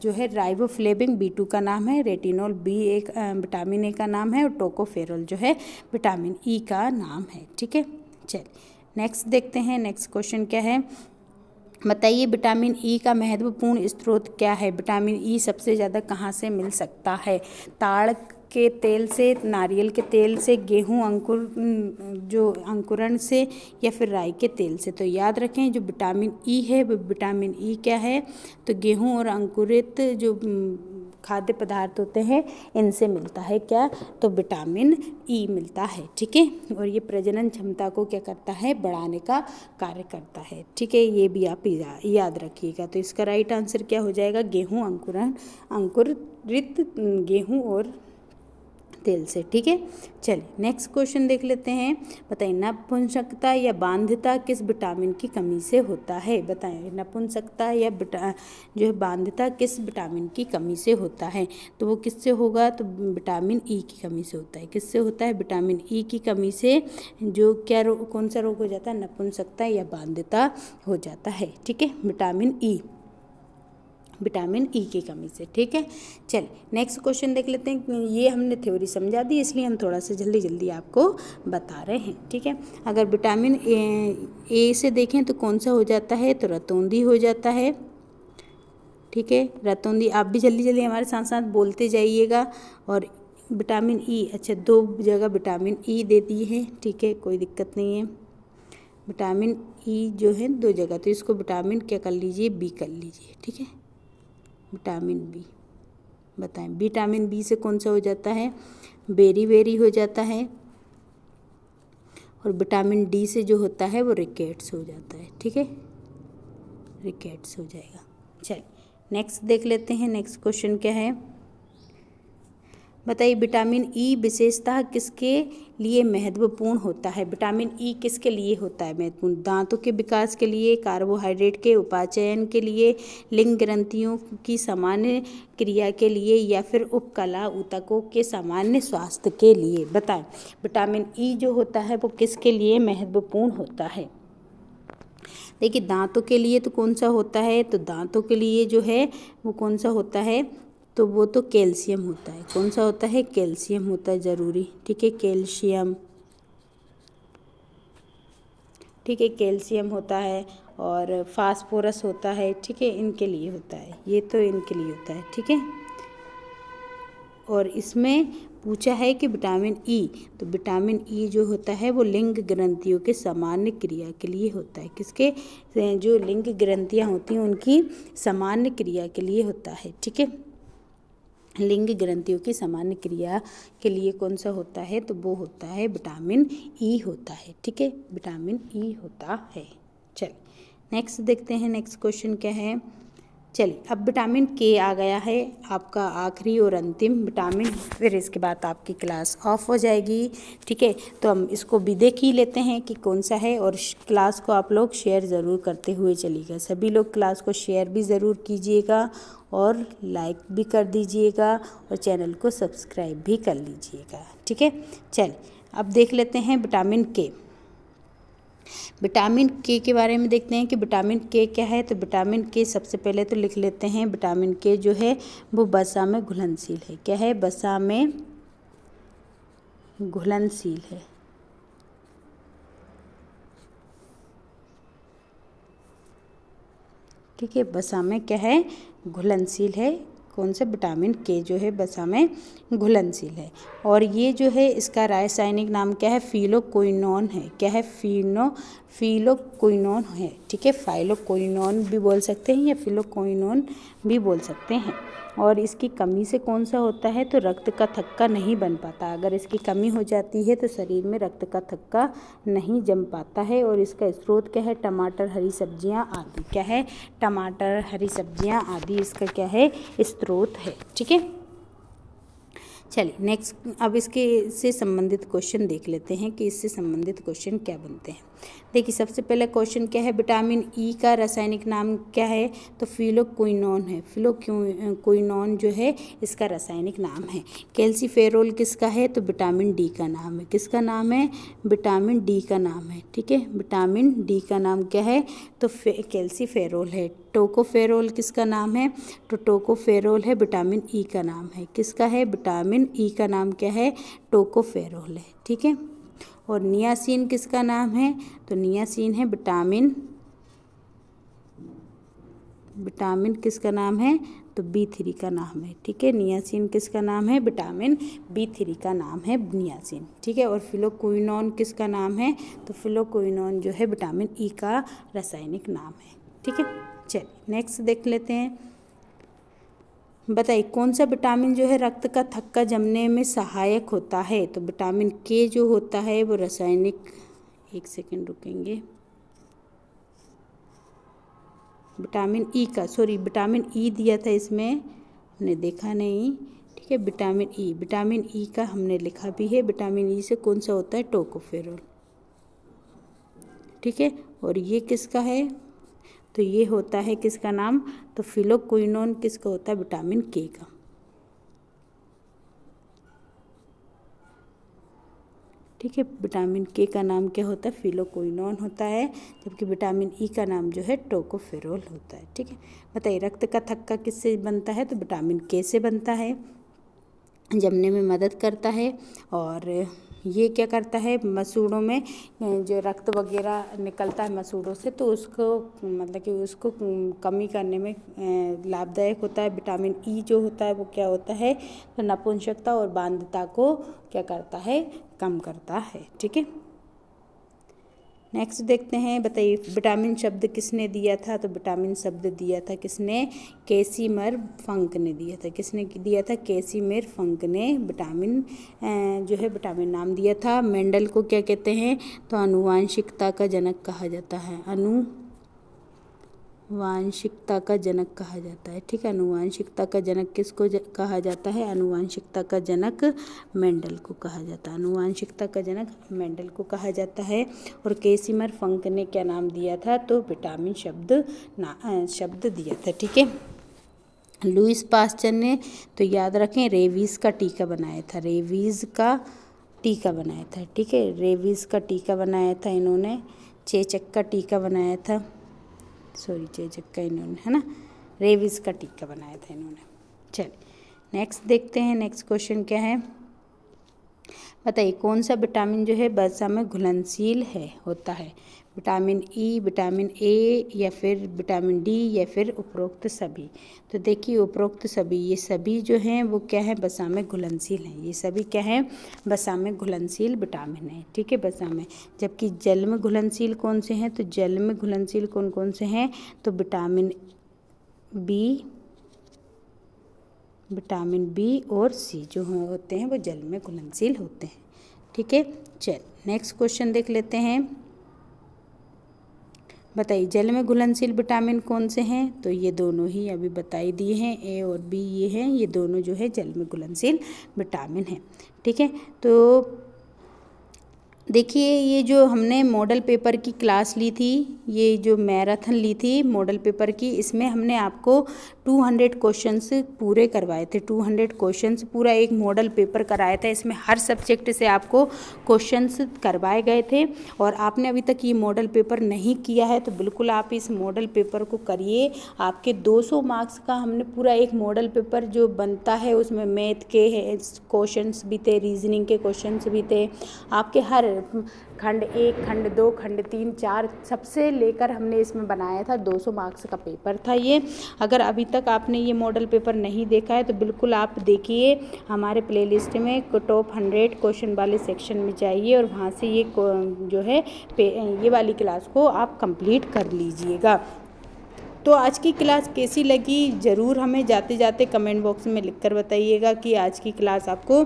जो है राइबोफ्लेविन B2 का नाम है, रेटिनॉल विटामिन ए का नाम है, और टोकोफेरोल जो है विटामिन ई का नाम है। ठीक है, चलिए नेक्स्ट देखते हैं। नेक्स्ट क्वेश्चन क्या है, बताइए विटामिन ई का महत्वपूर्ण स्रोत क्या है। विटामिन ई सबसे ज़्यादा कहाँ से मिल सकता है, ताड़ के तेल से, नारियल के तेल से, गेहूं जो अंकुरण से, या फिर राई के तेल से। तो याद रखें जो विटामिन ई है वो विटामिन ई क्या है, तो गेहूं और अंकुरित जो खाद्य पदार्थ होते हैं इनसे मिलता है। क्या, तो विटामिन ई मिलता है। ठीक है, और ये प्रजनन क्षमता को क्या करता है, बढ़ाने का कार्य करता है। ठीक है, ये भी आप याद रखिएगा। तो इसका राइट आंसर क्या हो जाएगा, गेहूं अंकुरित गेहूं और तेल से। ठीक है, चलिए नेक्स्ट क्वेश्चन देख लेते हैं। बताइए नपुंसकता या बांध्यता किस विटामिन की कमी से होता है। बताएं नपुंसकता या जो है बांध्यता किस विटामिन की कमी से होता है, तो वो किससे होगा, तो विटामिन ई की कमी से होता है। किससे होता है, विटामिन ई की कमी से जो क्या कौन सा रोग हो जाता है, नपुंसकता या बांध्यता हो जाता है। ठीक है, विटामिन ई की कमी से। ठीक है, चलिए नेक्स्ट क्वेश्चन देख लेते हैं। ये हमने थ्योरी समझा दी इसलिए हम थोड़ा सा जल्दी आपको बता रहे हैं। ठीक है, अगर विटामिन ए से देखें तो कौन सा हो जाता है, तो रतौंधी हो जाता है। ठीक है, रतौंधी। आप भी जल्दी हमारे साथ साथ बोलते जाइएगा। और विटामिन ई, अच्छा 2 जगह विटामिन ई दे दिए हैं। ठीक है, कोई दिक्कत नहीं है। विटामिन ई जो है 2 जगह, तो इसको विटामिन क्या कर लीजिए, बी कर लीजिए। ठीक है, विटामिन बी। बताएं विटामिन बी से कौन सा हो जाता है, बेरी हो जाता है। और विटामिन डी से जो होता है वो रिकेट्स हो जाता है। ठीक है, रिकेट्स हो जाएगा। चलिए नेक्स्ट देख लेते हैं। नेक्स्ट क्वेश्चन क्या है, बताइए विटामिन ई विशेषतः किसके लिए महत्वपूर्ण होता है। विटामिन ई किसके लिए होता है महत्वपूर्ण, दांतों के विकास के लिए, कार्बोहाइड्रेट के उपाचयन के लिए, लिंग ग्रंथियों की सामान्य क्रिया के लिए, या फिर उपकला ऊतकों के सामान्य स्वास्थ्य के लिए। बताएं विटामिन ई जो होता है वो किसके लिए महत्वपूर्ण होता है। देखिए दांतों के लिए तो कौन सा होता है, तो दांतों के लिए जो है वो कौन सा होता है, तो वो तो कैल्शियम होता है। कौन सा होता है, कैल्शियम होता है ज़रूरी। ठीक है, कैल्शियम। ठीक है, कैल्शियम होता है और फास्फोरस होता है। ठीक है, इनके लिए होता है, ये तो इनके लिए होता है। ठीक है, और इसमें पूछा है कि विटामिन ई, तो विटामिन ई जो होता है वो लिंग ग्रंथियों के सामान्य क्रिया के लिए होता है। किसके? जो लिंग ग्रंथियां होती हैं उनकी सामान्य क्रिया के लिए होता है। ठीक है, लिंग ग्रंथियों की सामान्य क्रिया के लिए कौन सा होता है? तो वो होता है विटामिन ई होता है। ठीक है, विटामिन ई होता है। चलिए नेक्स्ट देखते हैं, नेक्स्ट क्वेश्चन क्या है। चलिए अब विटामिन के आ गया है, आपका आखिरी और अंतिम विटामिन, फिर इसके बाद आपकी क्लास ऑफ हो जाएगी। ठीक है, तो हम इसको भी देख ही लेते हैं कि कौन सा है, और क्लास को आप लोग शेयर ज़रूर करते हुए चलिएगा। सभी लोग क्लास को शेयर भी ज़रूर कीजिएगा और लाइक भी कर दीजिएगा और चैनल को सब्सक्राइब भी कर लीजिएगा। ठीक है, चलिए अब देख लेते हैं विटामिन के। विटामिन के बारे में देखते हैं कि विटामिन के क्या है। तो विटामिन के सबसे पहले तो लिख लेते हैं, विटामिन के जो है वो वसा में घुलनशील है। क्या है? वसा में घुलनशील है। ठीक है, वसा में क्या है? घुलनशील है। कौन सा? विटामिन के जो है वसा में घुलनशील है। और ये जो है इसका रासायनिक नाम क्या है? फिलोक्विनोन है। क्या है? फिलोक्विनोन है। ठीक है, फाइलोक्विनोन भी बोल सकते हैं या फिलोक्विनोन भी बोल सकते हैं। और इसकी कमी से कौन सा होता है? तो रक्त का थक्का नहीं बन पाता। अगर इसकी कमी हो जाती है तो शरीर में रक्त का थक्का नहीं जम पाता है। और इसका स्रोत क्या है? टमाटर, हरी सब्जियां आदि। क्या है? टमाटर, हरी सब्जियां आदि इसका क्या है? स्रोत है। ठीक है, चलिए नेक्स्ट अब इसके से संबंधित क्वेश्चन देख लेते हैं कि इससे संबंधित क्वेश्चन क्या बनते हैं। देखिए सबसे पहला क्वेश्चन क्या है? विटामिन ई का रासायनिक नाम क्या है? तो फिलोक्विनोन है। फिलोक्विनोन जो है इसका रासायनिक नाम है। कैल्सीफेरोल किसका है? तो विटामिन डी का नाम है। किसका नाम है? विटामिन डी का नाम है। ठीक है, विटामिन डी का नाम क्या है? तो कैल्सीफेरोल है। टोकोफेरोल किसका नाम है? तो टोकोफेरोल है विटामिन ई का नाम है। किसका है? विटामिन ई का नाम क्या है? टोकोफेरोल है। ठीक है, और नियासिन किसका नाम है? तो नियासिन है विटामिन किसका नाम है? तो B3 का नाम है। ठीक है, नियासिन किसका नाम है? विटामिन B3 का नाम है नियासिन। ठीक है, और फिलोक्विनोन किसका नाम है? तो फिलोक्विनोन जो है विटामिन ई का रासायनिक नाम है। ठीक है, चलिए नेक्स्ट देख लेते हैं। बताइए कौन सा विटामिन जो है रक्त का थक्का जमने में सहायक होता है? तो विटामिन के जो होता है वो रासायनिक, एक सेकेंड रुकेंगे, विटामिन ई का, सॉरी विटामिन ई दिया था इसमें, हमने देखा नहीं। ठीक है, विटामिन ई का हमने लिखा भी है। विटामिन ई से कौन सा होता है? टोकोफेरोल। ठीक है, और ये किसका है? तो ये होता है किसका नाम? तो फिलोक्विनोन किसका होता है? विटामिन के का। ठीक है, विटामिन के का नाम क्या होता है? फिलोक्विनोन होता है, जबकि विटामिन ई का नाम जो है टोकोफेरोल होता है। ठीक है, बताइए रक्त का थक्का किससे बनता है? तो विटामिन के से बनता है, जमने में मदद करता है। और ये क्या करता है? मसूड़ों में जो रक्त वगैरह निकलता है मसूड़ों से, तो उसको मतलब कि उसको कमी करने में लाभदायक होता है। विटामिन ई जो होता है वो क्या होता है? तो नपुंसकता और बांध्यता को क्या करता है? कम करता है। ठीक है, नेक्स्ट देखते हैं। बताइए विटामिन शब्द किसने दिया था? तो विटामिन शब्द दिया था किसने? कैसिमिर फंक ने दिया था। किसने दिया था? कैसिमिर फंक ने विटामिन जो है विटामिन नाम दिया था। मेंडल को क्या कहते हैं? तो आनुवांशिकता का जनक कहा जाता है। आनुवांशिकता का जनक कहा जाता है। ठीक है, आनुवांशिकता का जनक किसको कहा जाता है? आनुवांशिकता का जनक मेंडल को कहा जाता है। आनुवांशिकता का जनक मेंडल को कहा जाता है। और कैसिमिर फंक ने क्या नाम दिया था? तो विटामिन शब्द दिया था। ठीक है, लुईस पास्चर ने, तो याद रखें, रेबीज का टीका बनाया था। रेबीज का टीका बनाया था। ठीक है, रेबीज का टीका बनाया था इन्होंने। चेचक का टीका बनाया था, सॉरी चेचक का इन्होंने, है ना, रेबीज का टीका बनाया था इन्होंने। चलिए नेक्स्ट देखते हैं, नेक्स्ट क्वेश्चन क्या है। बताइए कौन सा विटामिन जो है वसा में घुलनशील होता है? विटामिन ई, विटामिन ए, या फिर विटामिन डी, या फिर उपरोक्त सभी? तो देखिए उपरोक्त सभी, ये सभी जो हैं वो क्या है, वसा में घुलनशील हैं। ये सभी क्या है, वसा में घुलनशील विटामिन है, ठीक है, वसा में। जबकि जल में घुलनशील कौन से हैं? तो जल में घुलनशील कौन कौन से हैं? तो विटामिन बी और सी जो होते हैं वो जल में घुलनशील होते हैं, ठीक है। चल नेक्स्ट क्वेश्चन देख लेते हैं। बताइए जल में घुलनशील विटामिन कौन से हैं? तो ये दोनों ही अभी बताई दिए हैं, ए और बी ये हैं, ये दोनों जो है जल में घुलनशील विटामिन हैं, ठीक है। तो देखिए ये जो हमने मॉडल पेपर की क्लास ली थी, ये जो मैराथन ली थी मॉडल पेपर की, इसमें हमने आपको 200 क्वेश्चंस पूरे करवाए थे। 200 क्वेश्चंस पूरा एक मॉडल पेपर कराया था। इसमें हर सब्जेक्ट से आपको क्वेश्चंस करवाए गए थे। और आपने अभी तक ये मॉडल पेपर नहीं किया है तो बिल्कुल आप इस मॉडल पेपर को करिए। आपके 200 मार्क्स का हमने पूरा एक मॉडल पेपर जो बनता है उसमें मैथ के क्वेश्चंस भी थे, रीजनिंग के क्वेश्चंस भी थे, आपके हर खंड 1, खंड 2, खंड 3, 4 सबसे लेकर हमने इसमें बनाया था। 200 मार्क्स का पेपर था ये। अगर अभी तक आपने ये मॉडल पेपर नहीं देखा है तो बिल्कुल आप देखिए, हमारे प्लेलिस्ट में टॉप 100 क्वेश्चन वाले सेक्शन में जाइए और वहाँ से ये जो है ये वाली क्लास को आप कंप्लीट कर लीजिएगा। तो आज की क्लास कैसी लगी ज़रूर हमें जाते जाते कमेंट बॉक्स में लिखकर बताइएगा कि आज की क्लास आपको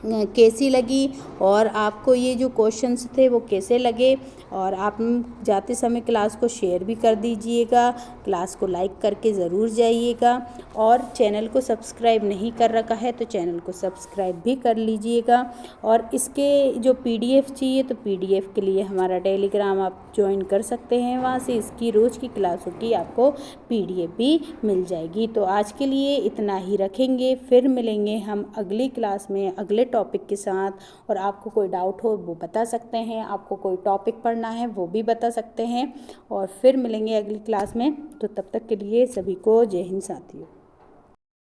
कैसी लगी और आपको ये जो क्वेश्चंस थे वो कैसे लगे। और आप जाते समय क्लास को शेयर भी कर दीजिएगा, क्लास को लाइक करके ज़रूर जाइएगा। और चैनल को सब्सक्राइब नहीं कर रखा है तो चैनल को सब्सक्राइब भी कर लीजिएगा। और इसके जो PDF चाहिए तो PDF के लिए हमारा टेलीग्राम आप ज्वाइन कर सकते हैं, वहाँ से इसकी रोज़ की क्लासों की आपको PDF भी मिल जाएगी। तो आज के लिए इतना ही रखेंगे, फिर मिलेंगे हम अगली क्लास में अगले टॉपिक के साथ। और आपको कोई डाउट हो वो बता सकते हैं, आपको कोई टॉपिक पढ़ना है वो भी बता सकते हैं। और फिर मिलेंगे अगली क्लास में। तो तब तक के लिए सभी को जय हिंद साथियों।